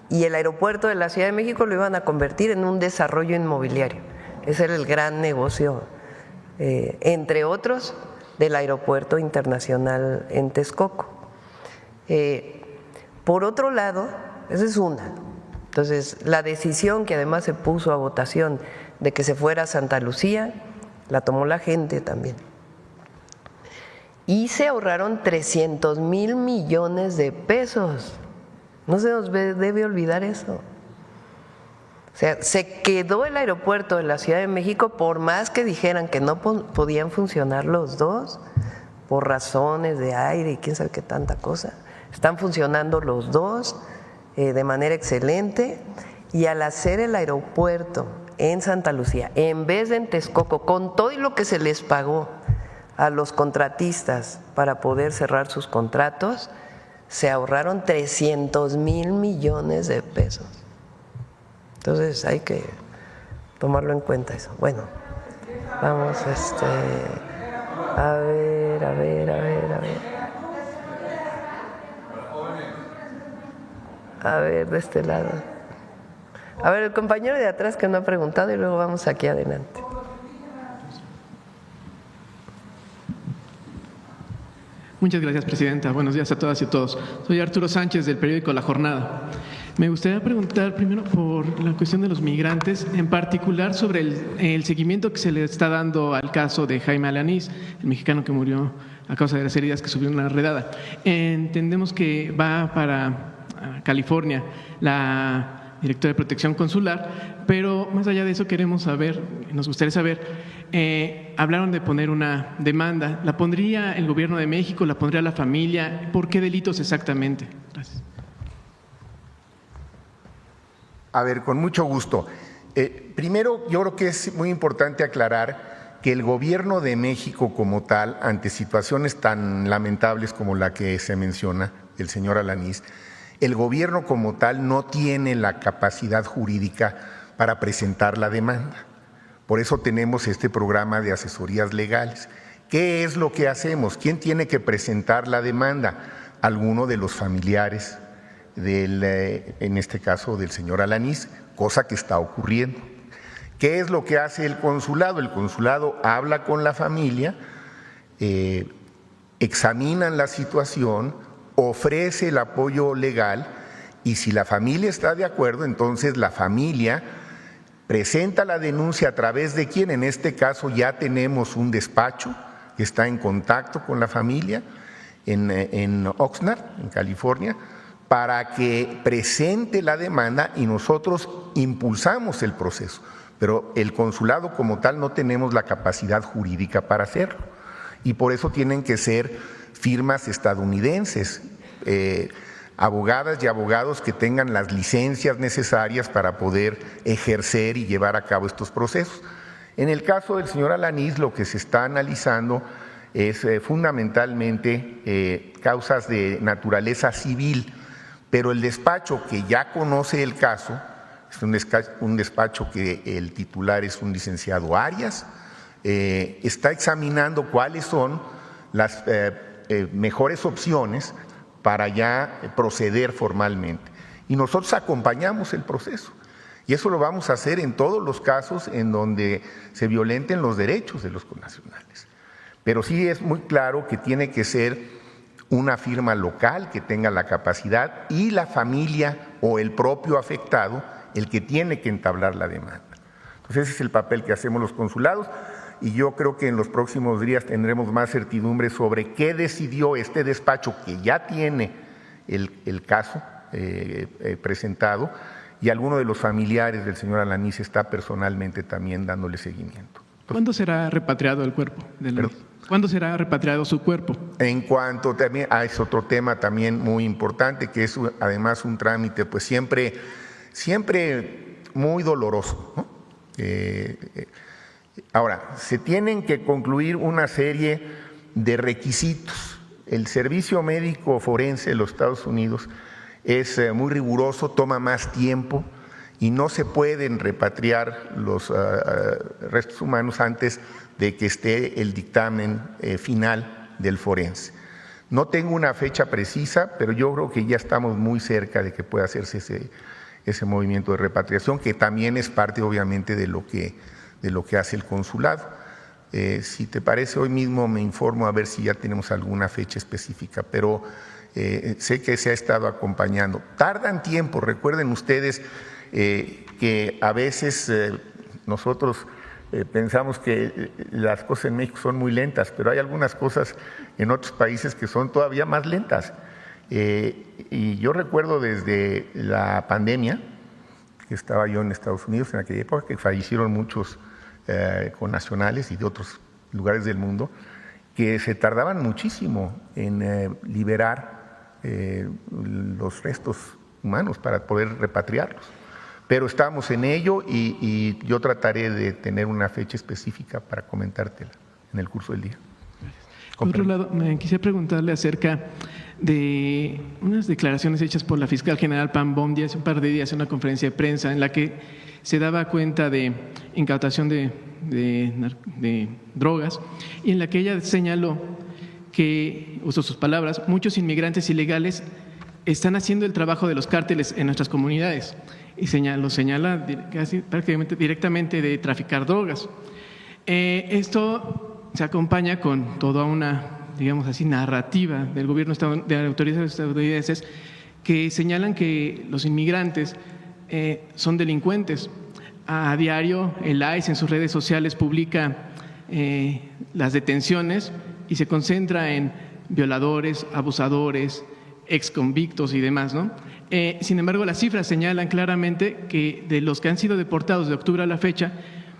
[SPEAKER 1] Y el aeropuerto de la Ciudad de México lo iban a convertir en un desarrollo inmobiliario. Ese era el gran negocio, entre otros, del aeropuerto internacional en Texcoco. Por otro lado, esa es una. Entonces, la decisión que además se puso a votación de que se fuera a Santa Lucía, la tomó la gente también. Y se ahorraron 300,000 millones de pesos. No se nos debe olvidar eso. O sea, se quedó el aeropuerto de la Ciudad de México por más que dijeran que no podían funcionar los dos, por razones de aire y quién sabe qué tanta cosa. Están funcionando los dos de manera excelente y al hacer el aeropuerto en Santa Lucía, en vez de en Texcoco, con todo y lo que se les pagó a los contratistas para poder cerrar sus contratos, se ahorraron 300,000 millones de pesos. Entonces hay que tomarlo en cuenta eso. Bueno, vamos a ver de este lado. A ver, el compañero de atrás que no ha preguntado y luego vamos aquí adelante.
[SPEAKER 9] Muchas gracias, Presidenta. Buenos días a todas y a todos. Soy Arturo Sánchez, del periódico La Jornada. Me gustaría preguntar primero por la cuestión de los migrantes, en particular sobre el seguimiento que se le está dando al caso de Jaime Alanís, el mexicano que murió a causa de las heridas que sufrió en una redada. Entendemos que va para a California la directora de Protección Consular, pero más allá de eso queremos saber, nos gustaría saber, hablaron de poner una demanda. ¿La pondría el Gobierno de México? ¿La pondría la familia? ¿Por qué delitos exactamente? Gracias.
[SPEAKER 6] A ver, con mucho gusto. Primero, yo creo que es muy importante aclarar que el Gobierno de México como tal, ante situaciones tan lamentables como la que se menciona del señor Alanís, el Gobierno como tal no tiene la capacidad jurídica para presentar la demanda. Por eso tenemos este programa de asesorías legales. ¿Qué es lo que hacemos? ¿Quién tiene que presentar la demanda? Alguno de los familiares en este caso del señor Alanís, cosa que está ocurriendo. ¿Qué es lo que hace el consulado? El consulado habla con la familia, examinan la situación, ofrece el apoyo legal y si la familia está de acuerdo, entonces la familia presenta la denuncia a través de quién. En este caso ya tenemos un despacho que está en contacto con la familia en Oxnard, en California, para que presente la demanda y nosotros impulsamos el proceso. Pero el consulado como tal no tenemos la capacidad jurídica para hacerlo y por eso tienen que ser firmas estadounidenses, abogadas y abogados que tengan las licencias necesarias para poder ejercer y llevar a cabo estos procesos. En el caso del señor Alanís, lo que se está analizando es fundamentalmente causas de naturaleza civil, pero el despacho que ya conoce el caso, es un despacho que el titular es un licenciado Arias, está examinando cuáles son las mejores opciones para ya proceder formalmente. Y nosotros acompañamos el proceso. Y eso lo vamos a hacer en todos los casos en donde se violenten los derechos de los connacionales. Pero sí es muy claro que tiene que ser una firma local que tenga la capacidad y la familia o el propio afectado el que tiene que entablar la demanda. Entonces ese es el papel que hacemos los consulados y yo creo que en los próximos días tendremos más certidumbre sobre qué decidió este despacho que ya tiene el caso presentado y alguno de los familiares del señor Alanís está personalmente también dándole seguimiento.
[SPEAKER 9] ¿Cuándo será repatriado el cuerpo? ¿Cuándo será repatriado su cuerpo?
[SPEAKER 6] En cuanto también es otro tema también muy importante, que es además un trámite pues siempre muy doloroso, ¿no? Ahora, se tienen que concluir una serie de requisitos. El servicio médico forense de los Estados Unidos es muy riguroso, toma más tiempo y no se pueden repatriar los restos humanos antes de que esté el dictamen final del forense. No tengo una fecha precisa, pero yo creo que ya estamos muy cerca de que pueda hacerse ese movimiento de repatriación, que también es parte obviamente de lo que hace el consulado. Si te parece, hoy mismo me informo a ver si ya tenemos alguna fecha específica, pero sé que se ha estado acompañando. Tardan tiempo, recuerden ustedes que a veces nosotros pensamos que las cosas en México son muy lentas, pero hay algunas cosas en otros países que son todavía más lentas. Y yo recuerdo desde la pandemia, que estaba yo en Estados Unidos en aquella época, que fallecieron muchos connacionales y de otros lugares del mundo, que se tardaban muchísimo en liberar los restos humanos para poder repatriarlos. Pero estamos en ello y yo trataré de tener una fecha específica para comentártela en el curso del día.
[SPEAKER 9] Por otro lado, me quisiera preguntarle acerca de unas declaraciones hechas por la fiscal general Pam Bondi hace un par de días en una conferencia de prensa en la que se daba cuenta de incautación de drogas y en la que ella señaló que, usó sus palabras, muchos inmigrantes ilegales están haciendo el trabajo de los cárteles en nuestras comunidades y lo señala casi prácticamente directamente de traficar drogas. Esto se acompaña con toda una, digamos así, narrativa del gobierno de autoridades estadounidenses que señalan que los inmigrantes son delincuentes. A diario el ICE en sus redes sociales publica las detenciones y se concentra en violadores, abusadores, exconvictos y demás, ¿no? Sin embargo, las cifras señalan claramente que de los que han sido deportados de octubre a la fecha,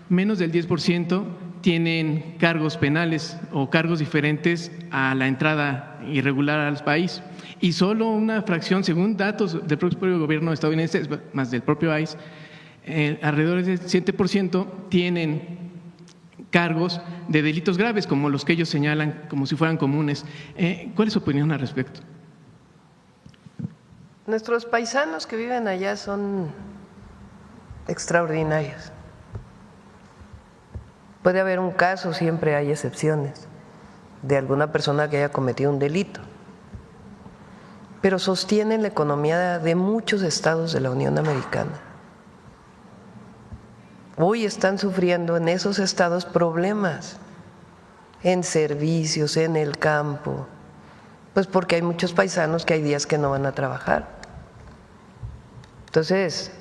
[SPEAKER 9] menos del 10% tienen cargos penales o cargos diferentes a la entrada irregular al país. Y solo una fracción, según datos del propio gobierno estadounidense, más del propio ICE, alrededor del 7% tienen cargos de delitos graves, como los que ellos señalan como si fueran comunes. ¿Cuál es su opinión al respecto?
[SPEAKER 1] Nuestros paisanos que viven allá son extraordinarios. Puede haber un caso, siempre hay excepciones, de alguna persona que haya cometido un delito, pero sostienen la economía de muchos estados de la Unión Americana. Hoy están sufriendo en esos estados problemas, en servicios, en el campo, pues porque hay muchos paisanos que hay días que no van a trabajar. Entonces,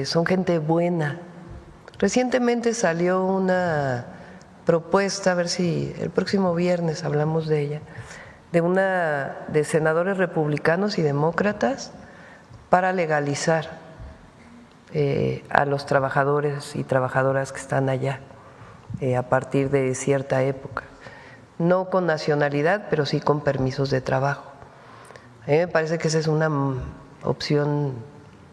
[SPEAKER 1] son gente buena. Recientemente salió una propuesta, a ver si el próximo viernes hablamos de ella, de senadores republicanos y demócratas para legalizar a los trabajadores y trabajadoras que están allá a partir de cierta época, no con nacionalidad, pero sí con permisos de trabajo. A mí me parece que esa es una opción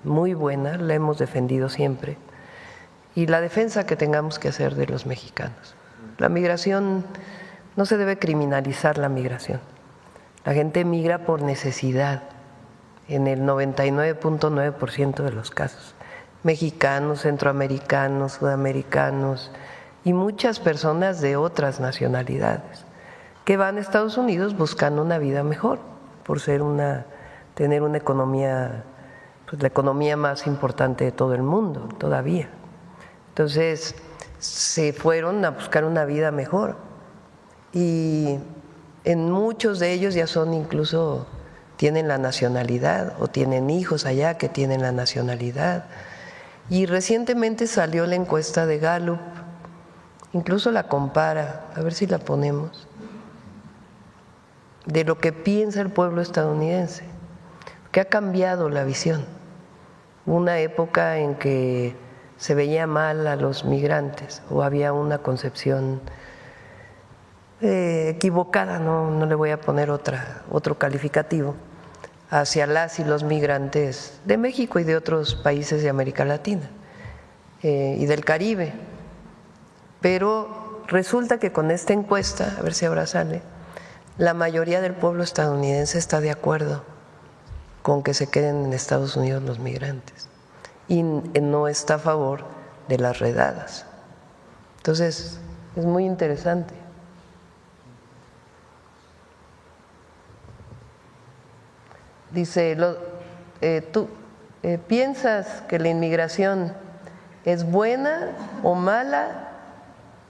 [SPEAKER 1] muy buena, la hemos defendido siempre, y la defensa que tengamos que hacer de los mexicanos. La migración, no se debe criminalizar la migración. La gente migra por necesidad, en el 99.9% de los casos. Mexicanos, centroamericanos, sudamericanos y muchas personas de otras nacionalidades que van a Estados Unidos buscando una vida mejor, por tener una economía, pues la economía más importante de todo el mundo todavía. Entonces, se fueron a buscar una vida mejor y en muchos de ellos ya incluso tienen la nacionalidad o tienen hijos allá que tienen la nacionalidad. Y recientemente salió la encuesta de Gallup, incluso la compara, a ver si la ponemos, de lo que piensa el pueblo estadounidense, que ha cambiado la visión. Una época en que se veía mal a los migrantes o había una concepción equivocada, no le voy a poner otro calificativo, hacia las y los migrantes de México y de otros países de América Latina y del Caribe. Pero resulta que con esta encuesta, a ver si ahora sale, la mayoría del pueblo estadounidense está de acuerdo con que se queden en Estados Unidos los migrantes y no está a favor de las redadas. Entonces, es muy interesante. Dice, ¿tú piensas que la inmigración es buena o mala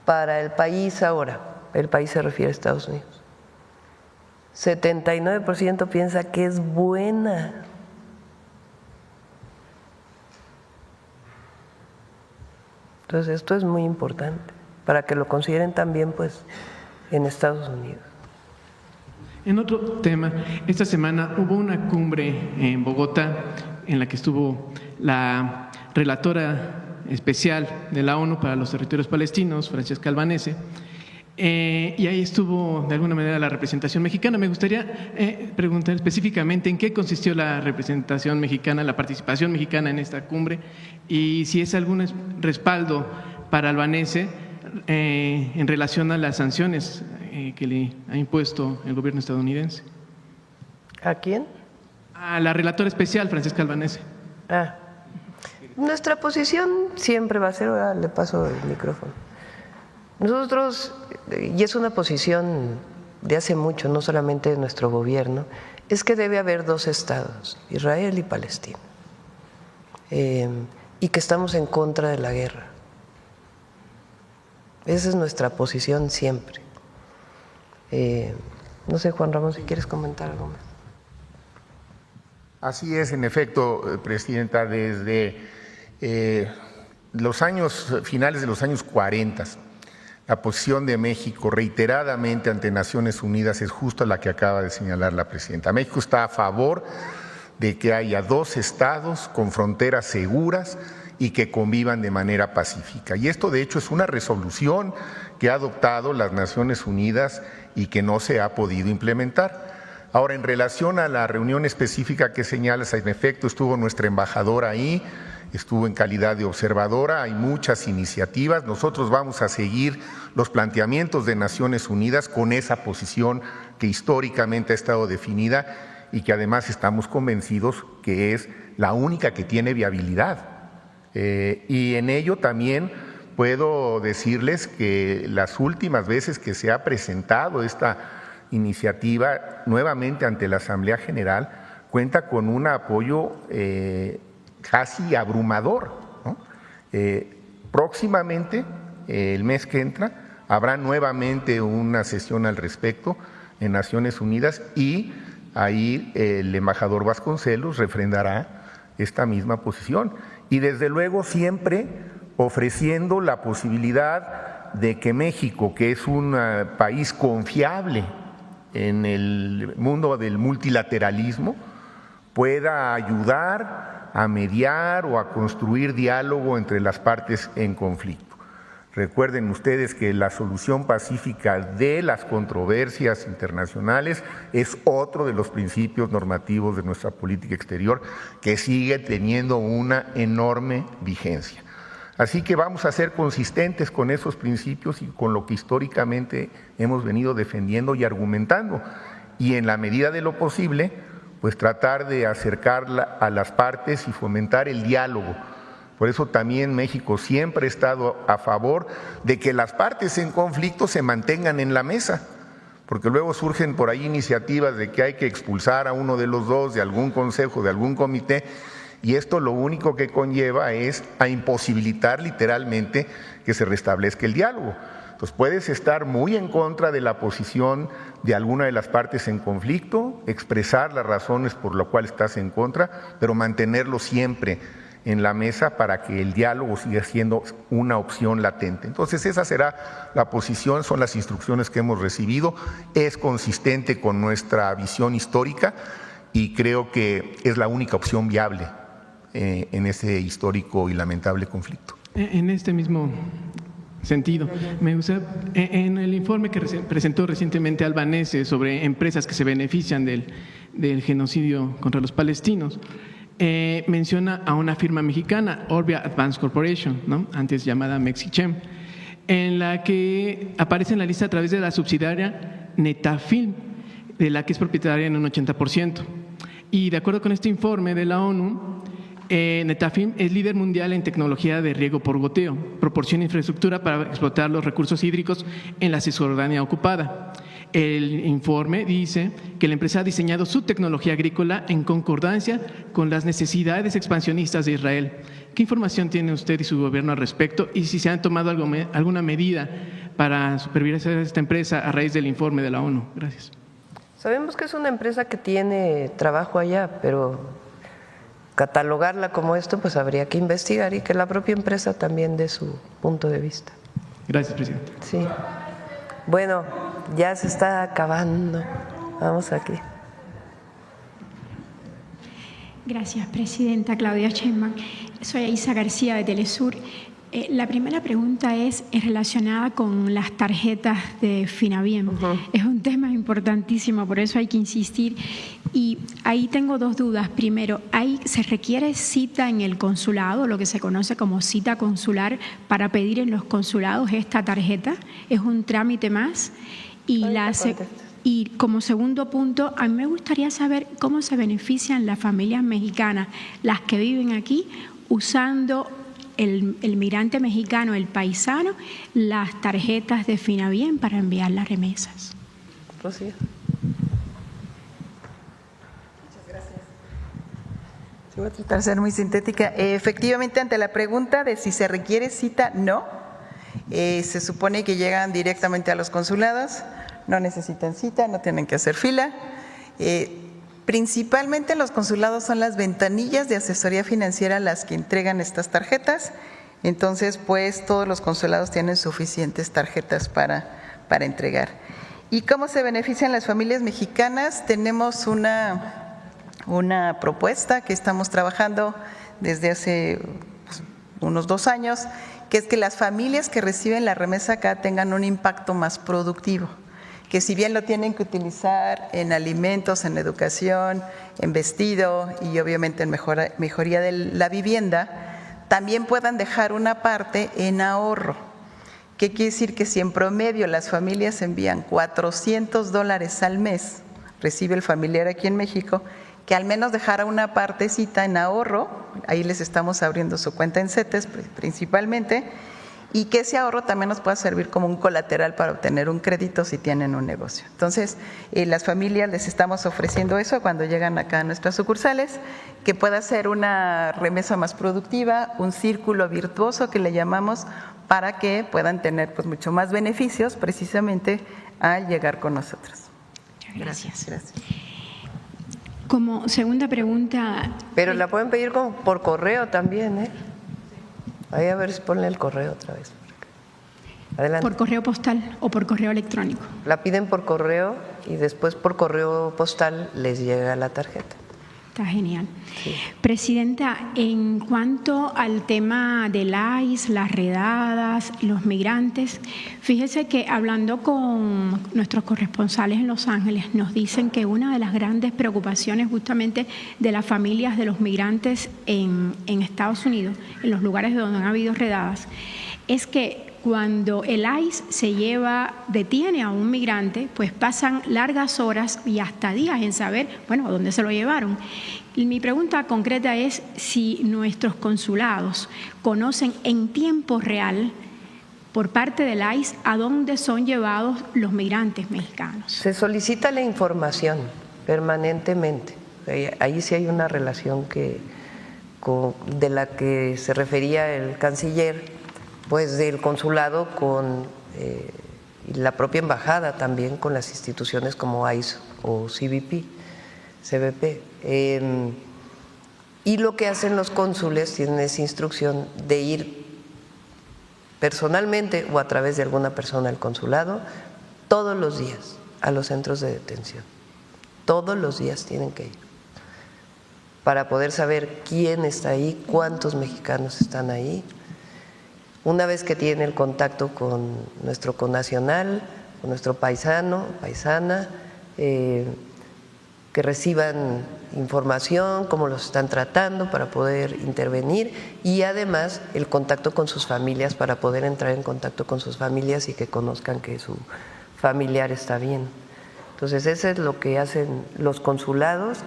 [SPEAKER 1] para el país ahora? El país se refiere a Estados Unidos. 79% piensa que es buena. Entonces, esto es muy importante para que lo consideren también, pues, en Estados Unidos.
[SPEAKER 9] En otro tema, esta semana hubo una cumbre en Bogotá en la que estuvo la relatora especial de la ONU para los territorios palestinos, Francesca Albanese, y ahí estuvo de alguna manera la representación mexicana. Me gustaría preguntar específicamente en qué consistió la representación mexicana, la participación mexicana en esta cumbre y si es algún respaldo para Albanese en relación a las sanciones que le ha impuesto el gobierno estadounidense.
[SPEAKER 1] ¿A quién?
[SPEAKER 9] A la relatora especial, Francesca Albanese.
[SPEAKER 1] Nuestra posición siempre va a ser, ahora le paso el micrófono. Nosotros, y es una posición de hace mucho, no solamente de nuestro gobierno, es que debe haber dos estados, Israel y Palestina, y que estamos en contra de la guerra. Esa es nuestra posición siempre. No sé, Juan Ramón, si quieres comentar algo más.
[SPEAKER 6] Así es, en efecto, Presidenta, desde los años finales de los años 40, La posición de México reiteradamente ante Naciones Unidas es justo la que acaba de señalar la presidenta. México está a favor de que haya 2 estados con fronteras seguras y que convivan de manera pacífica. Y esto, de hecho, es una resolución que ha adoptado las Naciones Unidas y que no se ha podido implementar. Ahora, en relación a la reunión específica que señalas, en efecto, estuvo nuestra embajadora ahí, estuvo en calidad de observadora, hay muchas iniciativas. Nosotros vamos a seguir los planteamientos de Naciones Unidas con esa posición que históricamente ha estado definida y que además estamos convencidos que es la única que tiene viabilidad. Y en ello también puedo decirles que las últimas veces que se ha presentado esta iniciativa nuevamente ante la Asamblea General cuenta con un apoyo casi abrumador, ¿no? Próximamente, el mes que entra, habrá nuevamente una sesión al respecto en Naciones Unidas y ahí el embajador Vasconcelos refrendará esta misma posición. Y desde luego siempre ofreciendo la posibilidad de que México, que es un país confiable en el mundo del multilateralismo, pueda ayudar a mediar o a construir diálogo entre las partes en conflicto. Recuerden ustedes que la solución pacífica de las controversias internacionales es otro de los principios normativos de nuestra política exterior que sigue teniendo una enorme vigencia. Así que vamos a ser consistentes con esos principios y con lo que históricamente hemos venido defendiendo y argumentando. Y en la medida de lo posible, pues tratar de acercarla a las partes y fomentar el diálogo. Por eso también México siempre ha estado a favor de que las partes en conflicto se mantengan en la mesa, porque luego surgen por ahí iniciativas de que hay que expulsar a uno de los dos de algún consejo, de algún comité, y esto lo único que conlleva es a imposibilitar literalmente que se restablezca el diálogo. Entonces puedes estar muy en contra de la posición de alguna de las partes en conflicto, expresar las razones por las cuales estás en contra, pero mantenerlo siempre en la mesa para que el diálogo siga siendo una opción latente. Entonces esa será la posición, son las instrucciones que hemos recibido, es consistente con nuestra visión histórica y creo que es la única opción viable en ese histórico y lamentable conflicto.
[SPEAKER 9] En este mismo sentido, me gusta, en el informe que presentó recientemente Albanese sobre empresas que se benefician del genocidio contra los palestinos, menciona a una firma mexicana, Orbia Advanced Corporation, ¿no? Antes llamada Mexichem, en la que aparece en la lista a través de la subsidiaria Netafilm, de la que es propietaria en un 80%. Y de acuerdo con este informe de la ONU, Netafilm es líder mundial en tecnología de riego por goteo, proporciona infraestructura para explotar los recursos hídricos en la Cisjordania ocupada. El informe dice que la empresa ha diseñado su tecnología agrícola en concordancia con las necesidades expansionistas de Israel. ¿Qué información tiene usted y su gobierno al respecto? Y si se han tomado alguna medida para supervisar esta empresa a raíz del informe de la ONU. Gracias.
[SPEAKER 1] Sabemos que es una empresa que tiene trabajo allá, pero catalogarla como esto, pues habría que investigar y que la propia empresa también dé su punto de vista.
[SPEAKER 9] Gracias, presidente.
[SPEAKER 1] Sí. Bueno, ya se está acabando. Vamos aquí.
[SPEAKER 10] Gracias, presidenta Claudia Sheinbaum. Soy Aisa García de Telesur. La primera pregunta es relacionada con las tarjetas de Finabiem. Es un tema importantísimo, por eso hay que insistir. Y ahí tengo dos dudas. Primero, ¿ahí se requiere cita en el consulado, lo que se conoce como cita consular, para pedir en los consulados esta tarjeta? ¿Es un trámite más? Y como segundo punto, a mí me gustaría saber cómo se benefician las familias mexicanas, las que viven aquí, usando el migrante mexicano, el paisano, las tarjetas de Finabiem para enviar las remesas.
[SPEAKER 1] Rocío.
[SPEAKER 11] Muchas gracias. Sí, voy a tratar de ser muy sintética. Efectivamente, ante la pregunta de si se requiere cita, no. Se supone que llegan directamente a los consulados, no necesitan cita, no tienen que hacer fila. Principalmente en los consulados son las ventanillas de asesoría financiera las que entregan estas tarjetas. Entonces, pues todos los consulados tienen suficientes tarjetas para entregar. ¿Y cómo se benefician las familias mexicanas? Tenemos una propuesta que estamos trabajando desde hace unos 2 años, que es que las familias que reciben la remesa acá tengan un impacto más productivo, que si bien lo tienen que utilizar en alimentos, en educación, en vestido y obviamente en mejoría de la vivienda, también puedan dejar una parte en ahorro. ¿Qué quiere decir? Que si en promedio las familias envían $400 al mes, recibe el familiar aquí en México, que al menos dejara una partecita en ahorro, ahí les estamos abriendo su cuenta en CETES principalmente, y que ese ahorro también nos pueda servir como un colateral para obtener un crédito si tienen un negocio. Entonces, las familias les estamos ofreciendo eso cuando llegan acá a nuestras sucursales, que pueda ser una remesa más productiva, un círculo virtuoso que le llamamos, para que puedan tener pues mucho más beneficios precisamente al llegar con nosotros.
[SPEAKER 10] Gracias. Como segunda pregunta…
[SPEAKER 1] Pero la pueden pedir por correo también, ¿eh? Ahí a ver si ponle el correo otra vez. Adelante.
[SPEAKER 10] ¿Por correo postal o por correo electrónico?
[SPEAKER 1] La piden por correo y después por correo postal les llega la tarjeta.
[SPEAKER 10] Está genial.
[SPEAKER 1] Sí.
[SPEAKER 10] Presidenta, en cuanto al tema del ICE, las redadas, los migrantes, fíjese que hablando con nuestros corresponsales en Los Ángeles, nos dicen que una de las grandes preocupaciones justamente de las familias de los migrantes en Estados Unidos, en los lugares donde han habido redadas, es que cuando el ICE detiene a un migrante, pues pasan largas horas y hasta días en saber, bueno, a dónde se lo llevaron. Y mi pregunta concreta es si nuestros consulados conocen en tiempo real, por parte del ICE, a dónde son llevados los migrantes mexicanos.
[SPEAKER 1] Se solicita la información permanentemente. Ahí sí hay una relación de la que se refería el canciller, pues del consulado con la propia embajada, también con las instituciones como ICE o CBP. Y lo que hacen los cónsules, tienen esa instrucción de ir personalmente o a través de alguna persona al consulado todos los días a los centros de detención. Todos los días tienen que ir para poder saber quién está ahí, cuántos mexicanos están ahí. Una vez que tienen el contacto con nuestro connacional, con nuestro paisano, paisana, que reciban información, cómo los están tratando para poder intervenir y además el contacto con sus familias para poder entrar en contacto con sus familias y que conozcan que su familiar está bien. Entonces, eso es lo que hacen los consulados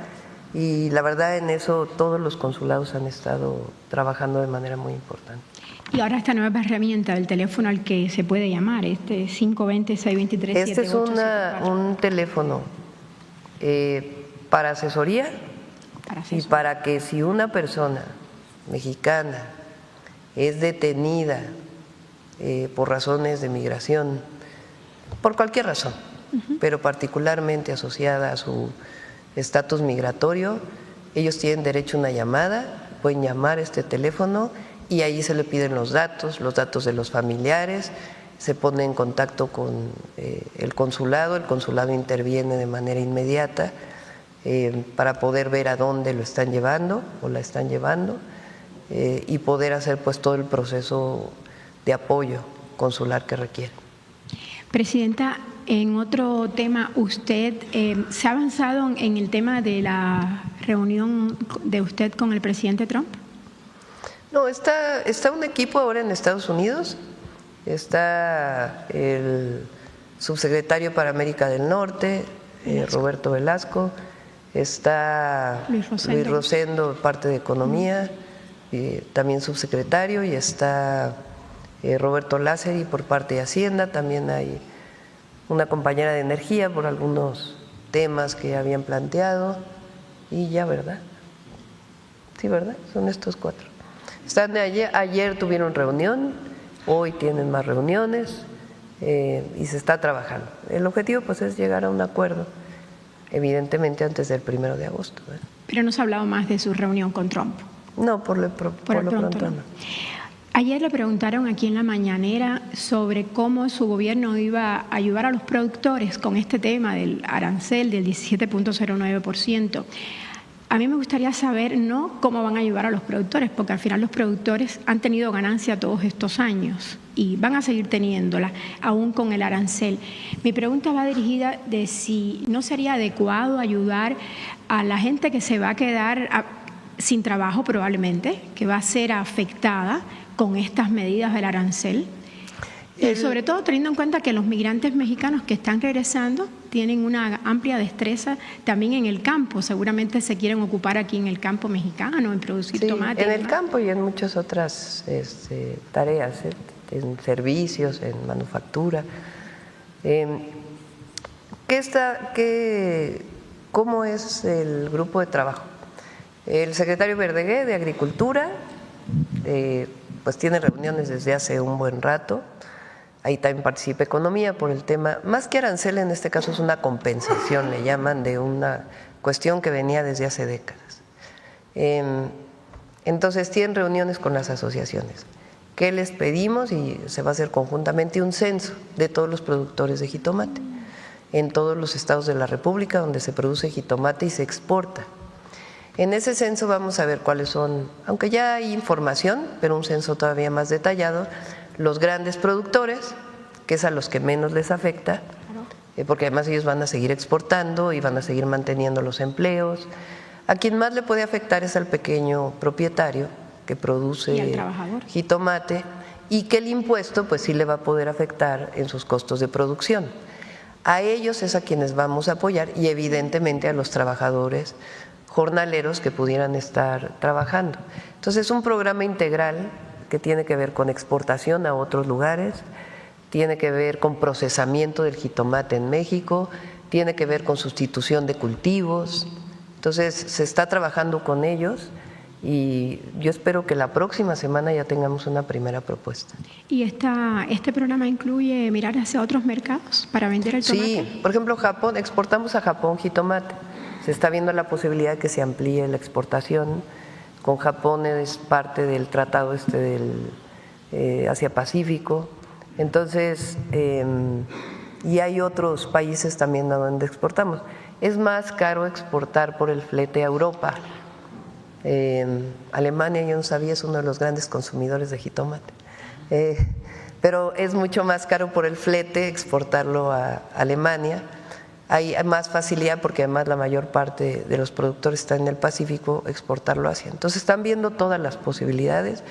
[SPEAKER 1] y la verdad en eso todos los consulados han estado trabajando de manera muy importante.
[SPEAKER 10] Y ahora esta nueva herramienta del teléfono al que se puede llamar, 520-623-7874.
[SPEAKER 1] Este es un teléfono para asesoría y para que si una persona mexicana es detenida por razones de migración, por cualquier razón, pero particularmente asociada a su estatus migratorio, ellos tienen derecho a una llamada, pueden llamar a este teléfono y ahí se le piden los datos de los familiares, se pone en contacto con el consulado interviene de manera inmediata para poder ver a dónde lo están llevando o la están llevando y poder hacer pues todo el proceso de apoyo consular que requiere.
[SPEAKER 10] Presidenta, en otro tema, ¿usted se ha avanzado en el tema de la reunión de usted con el presidente Trump?
[SPEAKER 1] No, está un equipo ahora en Estados Unidos, está el subsecretario para América del Norte, Roberto Velasco, está Luis Rosendo, parte de Economía, también subsecretario, y está Roberto Lázari por parte de Hacienda, también hay una compañera de Energía por algunos temas que habían planteado, y ya, ¿verdad? Sí, ¿verdad? Son estos 4. Ayer tuvieron reunión, hoy tienen más reuniones y se está trabajando. El objetivo pues es llegar a un acuerdo, evidentemente antes del 1 de agosto.
[SPEAKER 10] Pero no se ha hablado más de su reunión con Trump.
[SPEAKER 1] No, por lo pronto no.
[SPEAKER 10] Ayer le preguntaron aquí en la mañanera sobre cómo su gobierno iba a ayudar a los productores con este tema del arancel del 17.09%. A mí me gustaría saber no cómo van a ayudar a los productores, porque al final los productores han tenido ganancia todos estos años y van a seguir teniéndola, aún con el arancel. Mi pregunta va dirigida de si no sería adecuado ayudar a la gente que se va a quedar sin trabajo probablemente, que va a ser afectada con estas medidas del arancel. Y sobre todo teniendo en cuenta que los migrantes mexicanos que están regresando tienen una amplia destreza también en el campo. Seguramente se quieren ocupar aquí en el campo mexicano, en producir tomate.
[SPEAKER 1] En el campo y en muchas otras tareas, en servicios, en manufactura. ¿Cómo es el grupo de trabajo? El secretario Verdegué de Agricultura pues tiene reuniones desde hace un buen rato. Ahí también participa Economía por el tema, más que arancel en este caso es una compensación, le llaman, de una cuestión que venía desde hace décadas. Entonces tienen reuniones con las asociaciones. ¿Qué les pedimos? Y se va a hacer conjuntamente un censo de todos los productores de jitomate en todos los estados de la República donde se produce jitomate y se exporta. En ese censo vamos a ver cuáles son, aunque ya hay información, pero un censo todavía más detallado, los grandes productores, que es a los que menos les afecta, porque además ellos van a seguir exportando y van a seguir manteniendo los empleos. A quien más le puede afectar es al pequeño propietario que produce jitomate y que el impuesto pues sí le va a poder afectar en sus costos de producción. A ellos es a quienes vamos a apoyar y evidentemente a los trabajadores jornaleros que pudieran estar trabajando. Entonces es un programa integral que tiene que ver con exportación a otros lugares, tiene que ver con procesamiento del jitomate en México, tiene que ver con sustitución de cultivos. Entonces se está trabajando con ellos y yo espero que la próxima semana ya tengamos una primera propuesta.
[SPEAKER 10] ¿Y este programa incluye mirar hacia otros mercados para vender el tomate? Sí,
[SPEAKER 1] por ejemplo, Japón, exportamos a Japón jitomate. Se está viendo la posibilidad de que se amplíe la exportación. Con Japón es parte del tratado del Asia-Pacífico. Entonces, y hay otros países también a donde exportamos. Es más caro exportar por el flete a Europa. Alemania, yo no sabía, es uno de los grandes consumidores de jitomate. Pero es mucho más caro por el flete exportarlo a Alemania. Hay más facilidad porque además la mayor parte de los productores están en el Pacífico, exportarlo hacia. Entonces están viendo todas las posibilidades.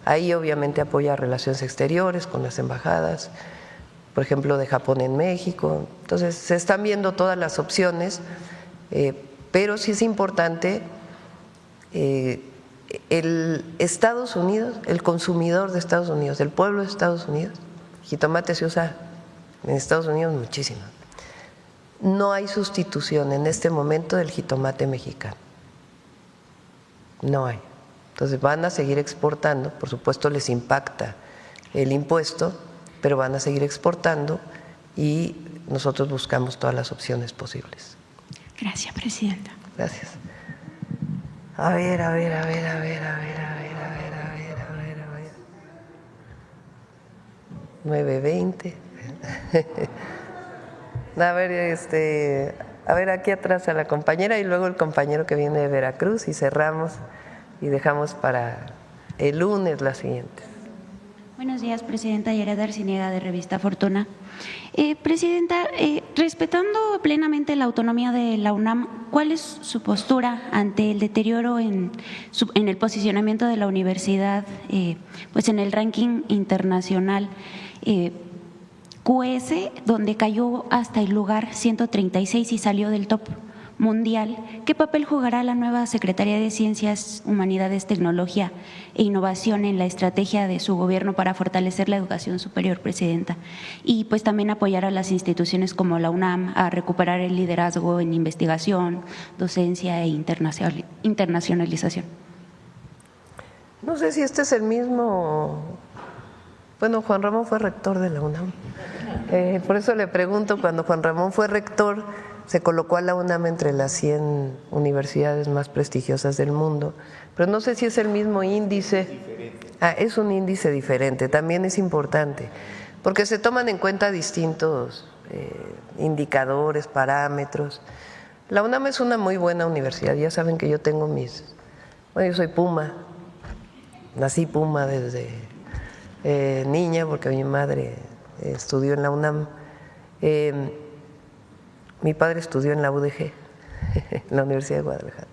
[SPEAKER 1] Ahí obviamente apoya relaciones exteriores con las embajadas, por ejemplo de Japón en México. Entonces se están viendo todas las opciones, pero sí es importante el Estados Unidos, el consumidor de Estados Unidos, el pueblo de Estados Unidos. Jitomate se usa en Estados Unidos muchísimo. No hay sustitución en este momento del jitomate mexicano. No hay. Entonces van a seguir exportando, por supuesto les impacta el impuesto, pero van a seguir exportando y nosotros buscamos todas las opciones posibles.
[SPEAKER 10] Gracias, Presidenta.
[SPEAKER 1] Gracias. A ver. 9:20. A ver aquí atrás a la compañera y luego el compañero que viene de Veracruz y cerramos y dejamos para el lunes la siguiente.
[SPEAKER 12] Buenos días, Presidenta. Yareda Arciniega, de Revista Fortuna. Presidenta, respetando plenamente la autonomía de la UNAM, ¿cuál es su postura ante el deterioro en el posicionamiento de la universidad pues en el ranking internacional? QS, donde cayó hasta el lugar 136 y salió del top mundial. ¿Qué papel jugará la nueva Secretaría de Ciencias, Humanidades, Tecnología e Innovación en la estrategia de su gobierno para fortalecer la educación superior, Presidenta? Y pues también apoyar a las instituciones como la UNAM a recuperar el liderazgo en investigación, docencia e internacionalización.
[SPEAKER 1] No sé si este es el mismo. Bueno, Juan Ramón fue rector de la UNAM. Por eso le pregunto, cuando Juan Ramón fue rector, se colocó a la UNAM entre las 100 universidades más prestigiosas del mundo, pero no sé si es el mismo índice. Es un índice diferente, también es importante, porque se toman en cuenta distintos indicadores, parámetros. La UNAM es una muy buena universidad, ya saben que yo tengo yo soy Puma, nací Puma desde niña porque mi madre estudió en la UNAM, mi padre estudió en la UDG, en la Universidad de Guadalajara.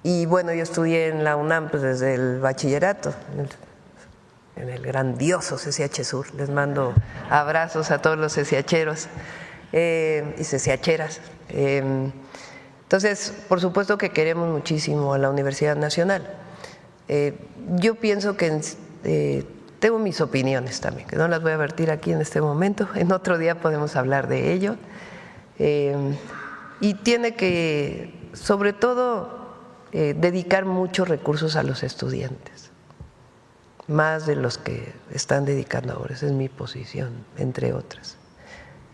[SPEAKER 1] Y bueno, yo estudié en la UNAM pues, desde el bachillerato, en el grandioso CCH Sur. Les mando abrazos a todos los CCHeros y CCHeras. Entonces, por supuesto que queremos muchísimo a la Universidad Nacional. Yo pienso que tengo mis opiniones también, que no las voy a vertir aquí en este momento. En otro día podemos hablar de ello. Y tiene que, sobre todo, dedicar muchos recursos a los estudiantes, más de los que están dedicando ahora. Esa es mi posición, entre otras,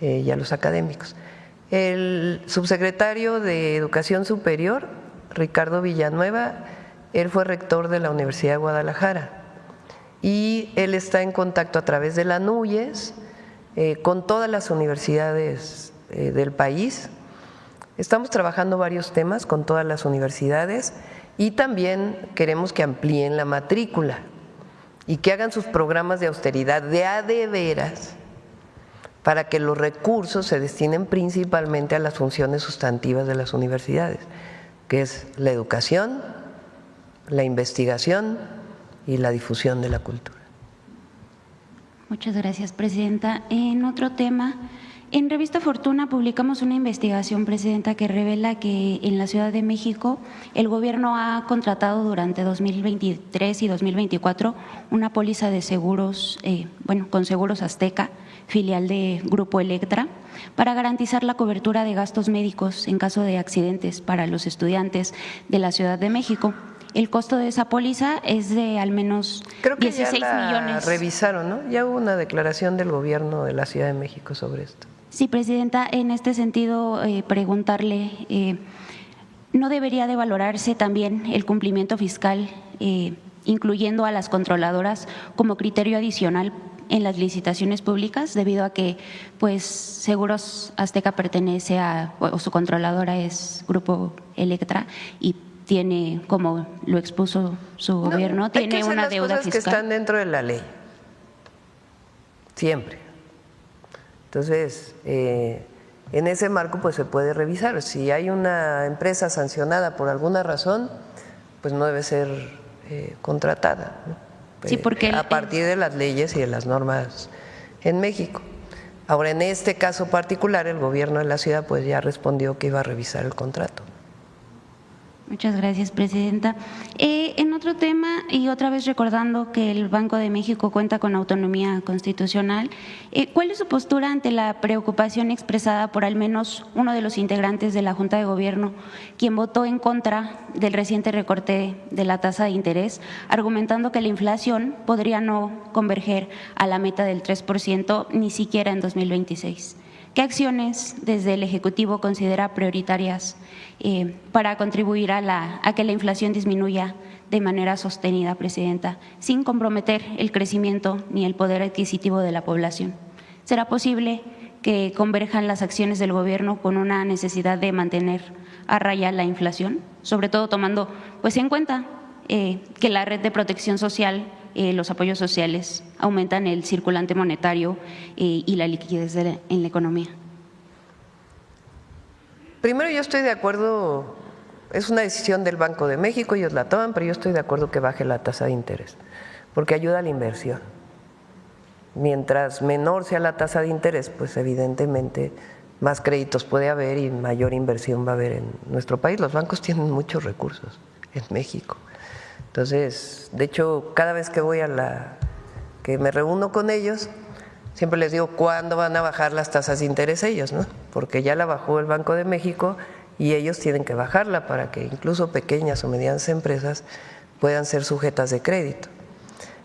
[SPEAKER 1] y a los académicos. El subsecretario de Educación Superior, Ricardo Villanueva, él fue rector de la Universidad de Guadalajara y él está en contacto a través de la NUYES con todas las universidades del país. Estamos trabajando varios temas con todas las universidades y también queremos que amplíen la matrícula y que hagan sus programas de austeridad de veras, para que los recursos se destinen principalmente a las funciones sustantivas de las universidades, que es la educación, la investigación y la difusión de la cultura.
[SPEAKER 12] Muchas gracias, Presidenta. En otro tema, en Revista Fortuna publicamos una investigación, Presidenta, que revela que en la Ciudad de México el gobierno ha contratado durante 2023 y 2024 una póliza de seguros, con Seguros Azteca, filial de Grupo Electra, para garantizar la cobertura de gastos médicos en caso de accidentes para los estudiantes de la Ciudad de México. El costo de esa póliza es de al menos 16 millones.
[SPEAKER 1] Revisaron, ¿no? Ya hubo una declaración del gobierno de la Ciudad de México sobre esto.
[SPEAKER 12] Sí, Presidenta, en este sentido, preguntarle, ¿no debería de valorarse también el cumplimiento fiscal, incluyendo a las controladoras como criterio adicional en las licitaciones públicas, debido a que pues Seguros Azteca pertenece o su controladora es Grupo Electra y tiene, como lo expuso su gobierno, tiene una deuda fiscal?
[SPEAKER 1] Que están dentro de la ley, siempre. Entonces, en ese marco pues se puede revisar. Si hay una empresa sancionada por alguna razón, pues no debe ser contratada, ¿no?
[SPEAKER 12] Sí, porque
[SPEAKER 1] a partir de las leyes y de las normas en México. Ahora, en este caso particular, el gobierno de la ciudad pues ya respondió que iba a revisar el contrato.
[SPEAKER 12] Muchas gracias, Presidenta. En otro tema, y otra vez recordando que el Banco de México cuenta con autonomía constitucional, ¿cuál es su postura ante la preocupación expresada por al menos uno de los integrantes de la Junta de Gobierno, quien votó en contra del reciente recorte de la tasa de interés, argumentando que la inflación podría no converger a la meta del 3% ni siquiera en 2026? ¿Qué acciones desde el Ejecutivo considera prioritarias para contribuir a que la inflación disminuya de manera sostenida, Presidenta, sin comprometer el crecimiento ni el poder adquisitivo de la población? ¿Será posible que converjan las acciones del Gobierno con una necesidad de mantener a raya la inflación, sobre todo tomando pues en cuenta que la red de protección social, los apoyos sociales aumentan el circulante monetario y la liquidez en la economía?
[SPEAKER 1] Primero, yo estoy de acuerdo, es una decisión del Banco de México, ellos la toman, pero yo estoy de acuerdo que baje la tasa de interés, porque ayuda a la inversión. Mientras menor sea la tasa de interés, pues evidentemente más créditos puede haber y mayor inversión va a haber en nuestro país. Los bancos tienen muchos recursos en México. Entonces, de hecho, cada vez que que me reúno con ellos, siempre les digo cuándo van a bajar las tasas de interés ellos, ¿no? Porque ya la bajó el Banco de México y ellos tienen que bajarla para que incluso pequeñas o medianas empresas puedan ser sujetas de crédito.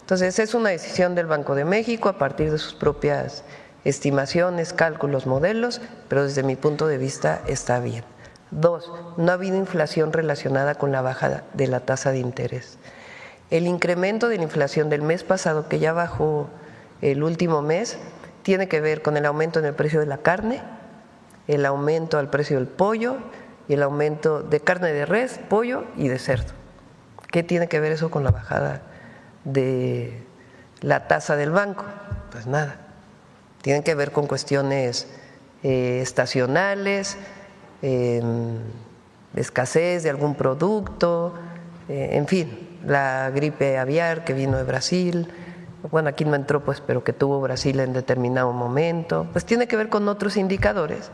[SPEAKER 1] Entonces, es una decisión del Banco de México a partir de sus propias estimaciones, cálculos, modelos, pero desde mi punto de vista está bien. 2, no ha habido inflación relacionada con la baja de la tasa de interés. El incremento de la inflación del mes pasado, que ya bajó el último mes, tiene que ver con el aumento en el precio de la carne, el aumento al precio del pollo y el aumento de carne de res, pollo y de cerdo. ¿Qué tiene que ver eso con la bajada de la tasa del banco? Pues nada. Tienen que ver con cuestiones estacionales, escasez de algún producto, en fin, la gripe aviar que vino de Brasil, bueno, aquí no entró pues, pero que tuvo Brasil en determinado momento, pues tiene que ver con otros indicadores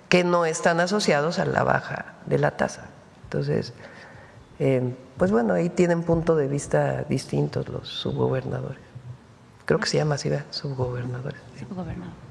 [SPEAKER 1] que no están asociados a la baja de la tasa. Entonces, pues bueno, ahí tienen puntos de vista distintos los subgobernadores. Creo que se llama así, ¿verdad? Subgobernadores.
[SPEAKER 12] Subgobernador.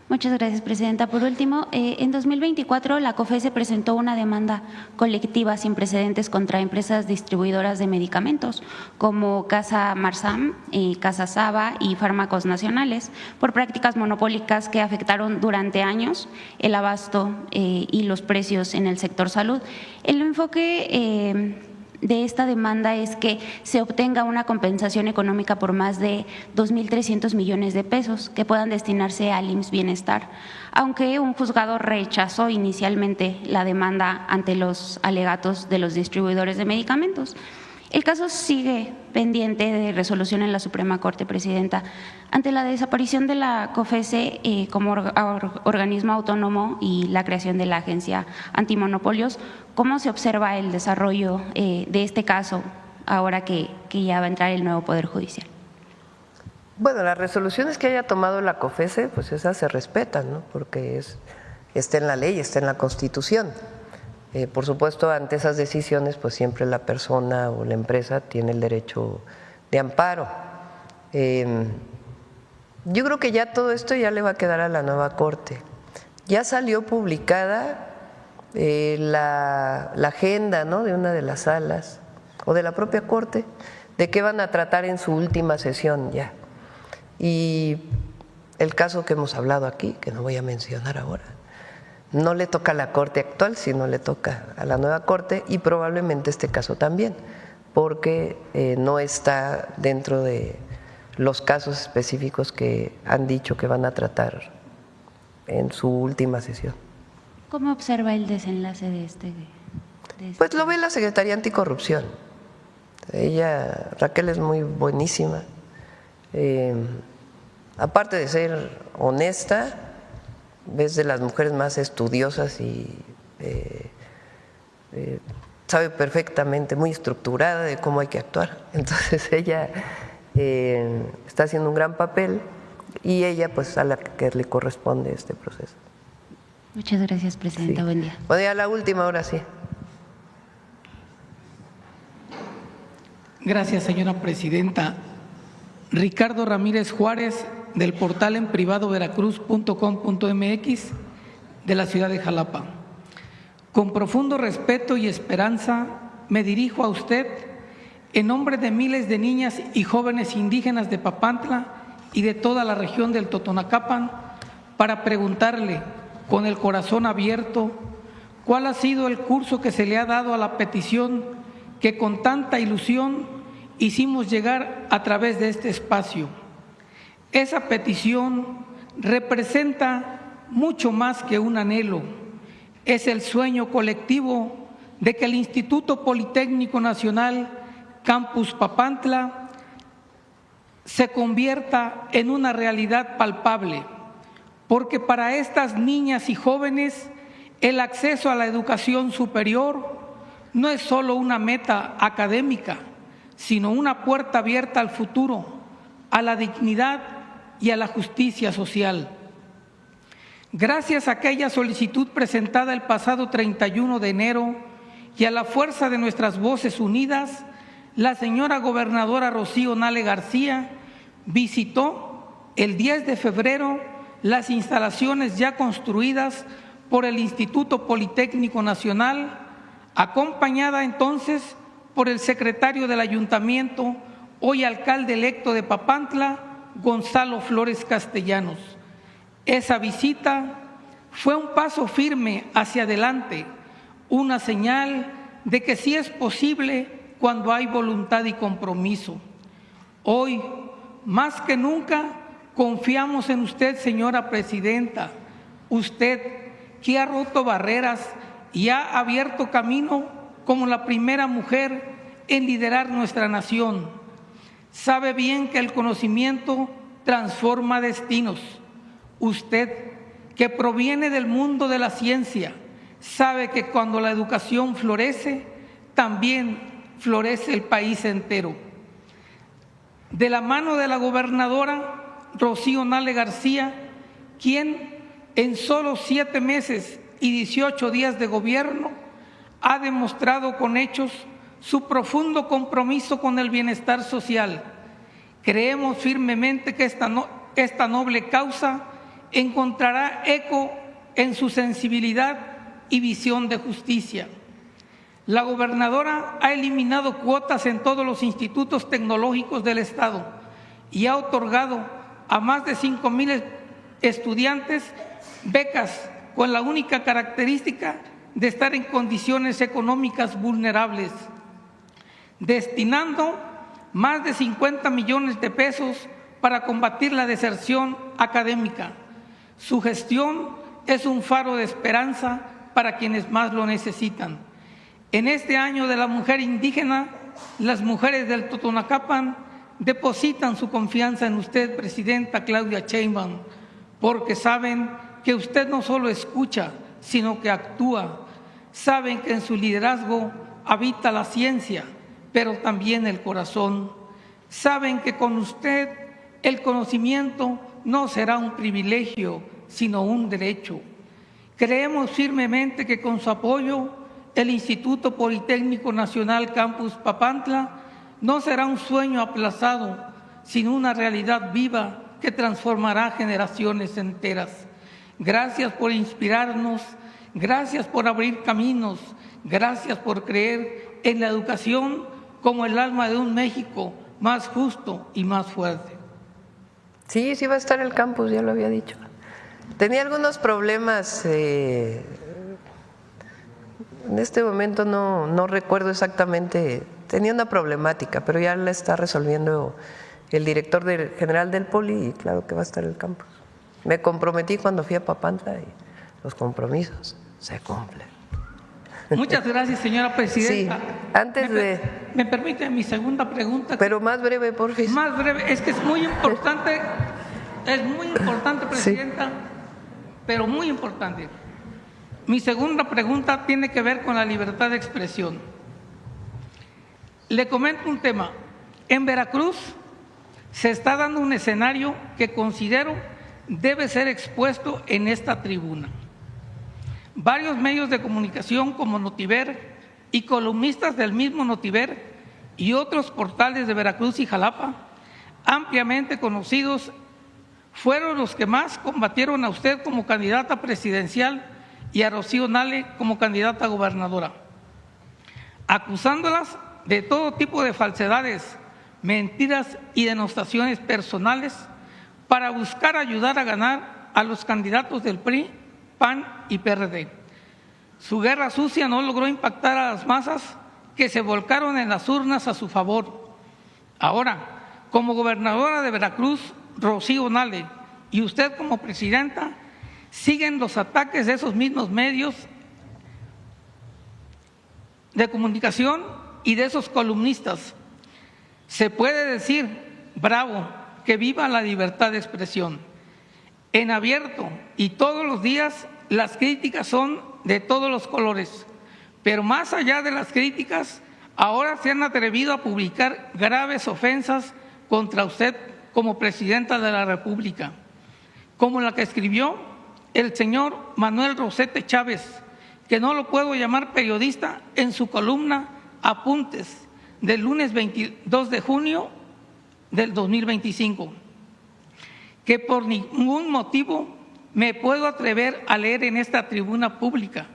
[SPEAKER 12] Muchas gracias, Presidenta. Por último, en 2024 la COFESE presentó una demanda colectiva sin precedentes contra empresas distribuidoras de medicamentos como Casa Marsam, Casa Saba y Fármacos Nacionales por prácticas monopólicas que afectaron durante años el abasto y los precios en el sector salud. El enfoque de esta demanda es que se obtenga una compensación económica por más de 2.300 millones de pesos que puedan destinarse al IMSS Bienestar, aunque un juzgado rechazó inicialmente la demanda ante los alegatos de los distribuidores de medicamentos. El caso sigue pendiente de resolución en la Suprema Corte, Presidenta. Ante la desaparición de la COFESE como organismo autónomo y la creación de la Agencia Antimonopolios, ¿cómo se observa el desarrollo de este caso ahora que ya va a entrar el nuevo Poder Judicial?
[SPEAKER 1] Bueno, las resoluciones que haya tomado la COFESE, pues esas se respetan, ¿no? Porque está en la ley, está en la Constitución. Por supuesto, ante esas decisiones, pues siempre la persona o la empresa tiene el derecho de amparo. Yo creo que ya todo esto ya le va a quedar a la nueva Corte. Ya salió publicada la agenda, ¿no?, de una de las salas o de la propia Corte, de qué van a tratar en su última sesión ya. Y el caso que hemos hablado aquí, que no voy a mencionar ahora, no le toca a la Corte actual, sino le toca a la nueva Corte y probablemente este caso también, porque no está dentro de los casos específicos que han dicho que van a tratar en su última sesión.
[SPEAKER 12] ¿Cómo observa el desenlace de este?
[SPEAKER 1] Pues lo ve la Secretaría Anticorrupción. Ella, Raquel, es muy buenísima. Aparte de ser honesta, es de las mujeres más estudiosas y sabe perfectamente, muy estructurada de cómo hay que actuar. Entonces ella está haciendo un gran papel y ella pues a la que le corresponde este proceso.
[SPEAKER 12] Muchas gracias, Presidenta.
[SPEAKER 1] Sí.
[SPEAKER 12] Buen día.
[SPEAKER 1] Bueno, ya la última, ahora sí.
[SPEAKER 13] Gracias, señora Presidenta. Ricardo Ramírez Juárez, del portal en privado veracruz.com.mx de la ciudad de Jalapa. Con profundo respeto y esperanza me dirijo a usted en nombre de miles de niñas y jóvenes indígenas de Papantla y de toda la región del Totonacapan para preguntarle con el corazón abierto cuál ha sido el curso que se le ha dado a la petición que con tanta ilusión hicimos llegar a través de este espacio. Esa petición representa mucho más que un anhelo, es el sueño colectivo de que el Instituto Politécnico Nacional Campus Papantla se convierta en una realidad palpable, porque para estas niñas y jóvenes el acceso a la educación superior no es solo una meta académica, sino una puerta abierta al futuro, a la dignidad y a la justicia social. Gracias a aquella solicitud presentada el pasado 31 de enero y a la fuerza de nuestras voces unidas, la señora gobernadora Rocío Nale García visitó el 10 de febrero las instalaciones ya construidas por el Instituto Politécnico Nacional, acompañada entonces por el secretario del Ayuntamiento, hoy alcalde electo de Papantla, Gonzalo Flores Castellanos. Esa visita fue un paso firme hacia adelante, una señal de que sí es posible cuando hay voluntad y compromiso. Hoy, más que nunca, confiamos en usted, señora presidenta. Usted que ha roto barreras y ha abierto camino como la primera mujer en liderar nuestra nación. Sabe bien que el conocimiento transforma destinos. Usted, que proviene del mundo de la ciencia, sabe que cuando la educación florece, también florece el país entero. De la mano de la gobernadora Rocío Nale García, quien en solo 7 meses y 18 días de gobierno ha demostrado con hechos su profundo compromiso con el bienestar social. Creemos firmemente que esta noble causa encontrará eco en su sensibilidad y visión de justicia. La gobernadora ha eliminado cuotas en todos los institutos tecnológicos del Estado y ha otorgado a más de 5,000 estudiantes becas con la única característica de estar en condiciones económicas vulnerables, destinando más de 50 millones de pesos para combatir la deserción académica. Su gestión es un faro de esperanza para quienes más lo necesitan. En este año de la mujer indígena, las mujeres del Totonacapan depositan su confianza en usted, presidenta Claudia Sheinbaum, porque saben que usted no solo escucha, sino que actúa. Saben que en su liderazgo habita la ciencia, pero también el corazón. Saben que con usted el conocimiento no será un privilegio, sino un derecho. Creemos firmemente que con su apoyo, el Instituto Politécnico Nacional Campus Papantla no será un sueño aplazado, sino una realidad viva que transformará generaciones enteras. Gracias por inspirarnos, gracias por abrir caminos, gracias por creer en la educación como el alma de un México más justo y más fuerte.
[SPEAKER 1] Sí, sí va a estar el campus, ya lo había dicho. Tenía algunos problemas, en este momento no recuerdo exactamente, tenía una problemática, pero ya la está resolviendo el director general del Poli y claro que va a estar el campus. Me comprometí cuando fui a Papantla y los compromisos se cumplen.
[SPEAKER 13] Muchas gracias, señora presidenta.
[SPEAKER 1] Sí, antes
[SPEAKER 13] ¿Me permite mi segunda pregunta?
[SPEAKER 1] Pero más breve, por favor.
[SPEAKER 13] Más breve, es que es muy importante, presidenta, sí. Pero muy importante. Mi segunda pregunta tiene que ver con la libertad de expresión. Le comento un tema. En Veracruz se está dando un escenario que considero debe ser expuesto en esta tribuna. Varios medios de comunicación como Notiver y columnistas del mismo Notiver y otros portales de Veracruz y Jalapa, ampliamente conocidos, fueron los que más combatieron a usted como candidata presidencial y a Rocío Nale como candidata a gobernadora, acusándolas de todo tipo de falsedades, mentiras y denostaciones personales para buscar ayudar a ganar a los candidatos del PRI, PAN y PRD. Su guerra sucia no logró impactar a las masas que se volcaron en las urnas a su favor. Ahora, como gobernadora de Veracruz, Rocío Nale, y usted como presidenta, siguen los ataques de esos mismos medios de comunicación y de esos columnistas. Se puede decir, bravo, que viva la libertad de expresión. En abierto y todos los días las críticas son de todos los colores, pero más allá de las críticas, ahora se han atrevido a publicar graves ofensas contra usted como presidenta de la República, como la que escribió el señor Manuel Rosete Chávez, que no lo puedo llamar periodista, en su columna Apuntes del lunes 22 de junio del 2025, que por ningún motivo me puedo atrever a leer en esta tribuna pública,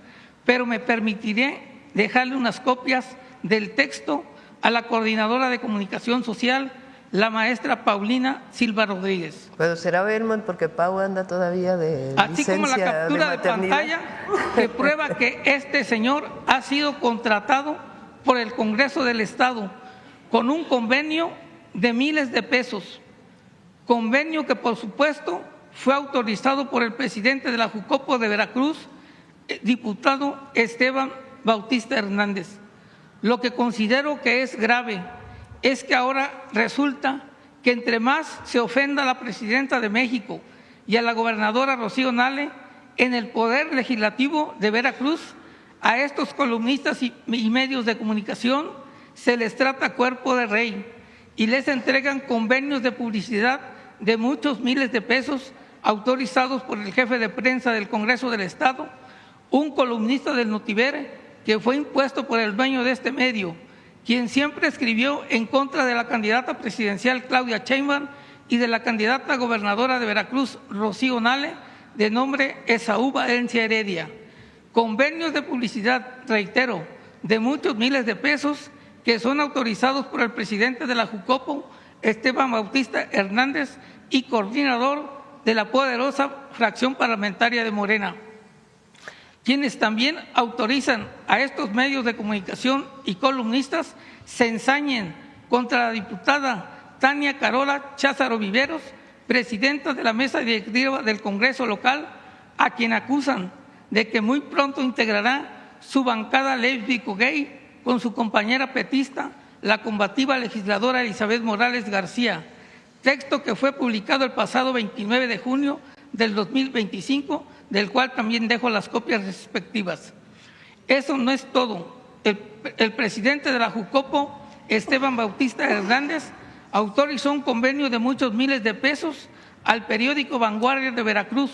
[SPEAKER 13] pero me permitiré dejarle unas copias del texto a la coordinadora de comunicación social, la maestra Paulina Silva Rodríguez.
[SPEAKER 1] Pero será Belmont porque Pau anda todavía de
[SPEAKER 13] así como la captura de pantalla que prueba que este señor ha sido contratado por el Congreso del Estado con un convenio de miles de pesos, convenio que por supuesto fue autorizado por el presidente de la Jucopo de Veracruz, diputado Esteban Bautista Hernández. Lo que considero que es grave es que ahora resulta que entre más se ofenda a la presidenta de México y a la gobernadora Rocío Nale en el Poder Legislativo de Veracruz, a estos columnistas y medios de comunicación se les trata cuerpo de rey y les entregan convenios de publicidad de muchos miles de pesos autorizados por el jefe de prensa del Congreso del Estado, un columnista del Notiver que fue impuesto por el dueño de este medio, quien siempre escribió en contra de la candidata presidencial Claudia Sheinbaum y de la candidata gobernadora de Veracruz, Rocío Nale, de nombre Esaú Valencia Heredia. Convenios de publicidad, reitero, de muchos miles de pesos que son autorizados por el presidente de la Jucopo, Esteban Bautista Hernández, y coordinador de la poderosa fracción parlamentaria de Morena, quienes también autorizan a estos medios de comunicación y columnistas se ensañen contra la diputada Tania Carola Cházaro Viveros, presidenta de la mesa directiva del Congreso local, a quien acusan de que muy pronto integrará su bancada lésbico-gay con su compañera petista, la combativa legisladora Elizabeth Morales García, texto que fue publicado el pasado 29 de junio del 2025, del cual también dejo las copias respectivas. Eso no es todo. El presidente de la Jucopo, Esteban Bautista Hernández, autorizó un convenio de muchos miles de pesos al periódico Vanguardia de Veracruz,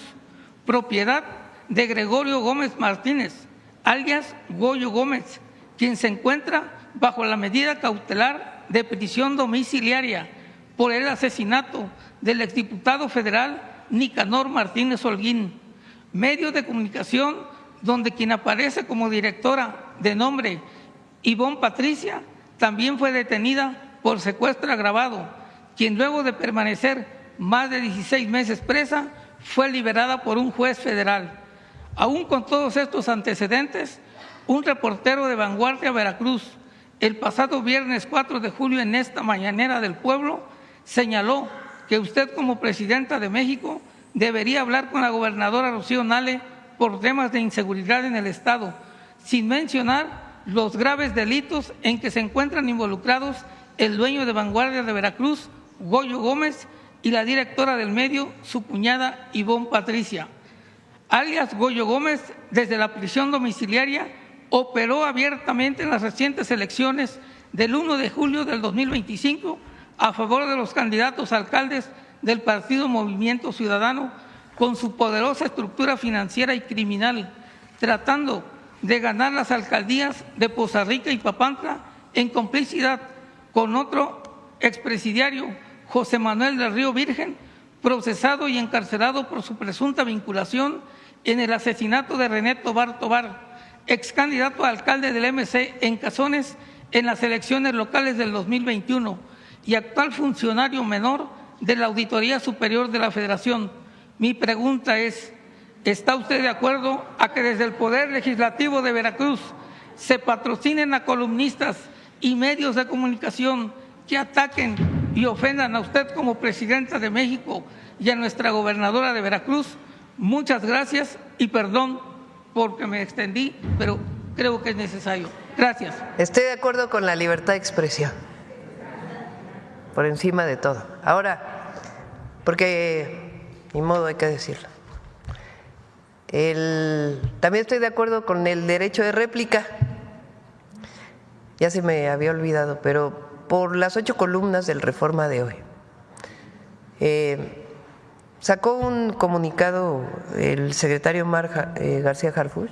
[SPEAKER 13] propiedad de Gregorio Gómez Martínez, alias Goyo Gómez, quien se encuentra bajo la medida cautelar de prisión domiciliaria por el asesinato del exdiputado federal Nicanor Martínez Holguín. Medios de comunicación donde quien aparece como directora de nombre Ivonne Patricia también fue detenida por secuestro agravado, quien luego de permanecer más de 16 meses presa fue liberada por un juez federal. Aún con todos estos antecedentes, un reportero de Vanguardia Veracruz, el pasado viernes 4 de julio en esta mañanera del pueblo, señaló que usted como presidenta de México debería hablar con la gobernadora Rocío Nale por temas de inseguridad en el Estado, sin mencionar los graves delitos en que se encuentran involucrados el dueño de Vanguardia de Veracruz, Goyo Gómez, y la directora del medio, su cuñada Ivonne Patricia. Alias Goyo Gómez, desde la prisión domiciliaria, operó abiertamente en las recientes elecciones del 1 de julio del 2025 a favor de los candidatos a alcaldes del partido Movimiento Ciudadano, con su poderosa estructura financiera y criminal, tratando de ganar las alcaldías de Poza Rica y Papantla en complicidad con otro expresidiario, José Manuel del Río Virgen, procesado y encarcelado por su presunta vinculación en el asesinato de René Tobar Tobar, ex candidato a alcalde del MC en Cazones en las elecciones locales del 2021 y actual funcionario menor de la Auditoría Superior de la Federación. Mi pregunta es, ¿está usted de acuerdo a que desde el Poder Legislativo de Veracruz se patrocinen a columnistas y medios de comunicación que ataquen y ofendan a usted como presidenta de México y a nuestra gobernadora de Veracruz? Muchas gracias y perdón porque me extendí, pero creo que es necesario. Gracias.
[SPEAKER 1] Estoy de acuerdo con la libertad de expresión, por encima de todo. Ahora, porque ni modo hay que decirlo. También estoy de acuerdo con el derecho de réplica. Ya se me había olvidado, pero por las 8 columnas del Reforma de hoy. Sacó un comunicado el secretario Omar García Harfuch,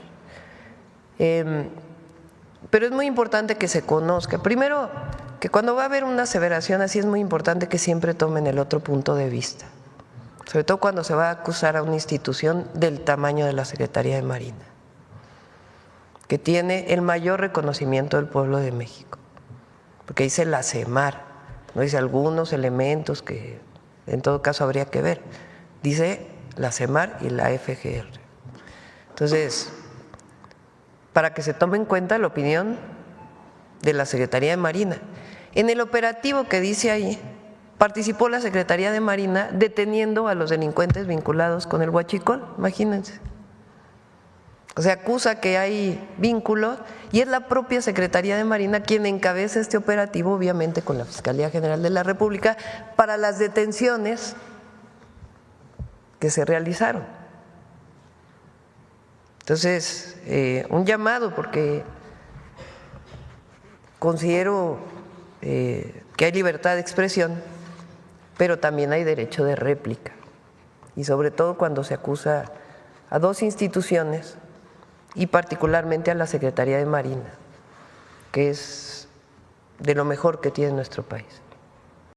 [SPEAKER 1] pero es muy importante que se conozca. Primero, que cuando va a haber una aseveración así es muy importante que siempre tomen el otro punto de vista, sobre todo cuando se va a acusar a una institución del tamaño de la Secretaría de Marina, que tiene el mayor reconocimiento del pueblo de México, porque dice la CEMAR, no dice algunos elementos que en todo caso habría que ver, dice la CEMAR y la FGR. Entonces, para que se tome en cuenta la opinión de la Secretaría de Marina. En el operativo que dice ahí, participó la Secretaría de Marina deteniendo a los delincuentes vinculados con el huachicol, imagínense. O sea, acusa que hay vínculos y es la propia Secretaría de Marina quien encabeza este operativo, obviamente con la Fiscalía General de la República, para las detenciones que se realizaron. Entonces, un llamado, porque considero que hay libertad de expresión, pero también hay derecho de réplica, y sobre todo cuando se acusa a dos instituciones y particularmente a la Secretaría de Marina, que es de lo mejor que tiene nuestro país.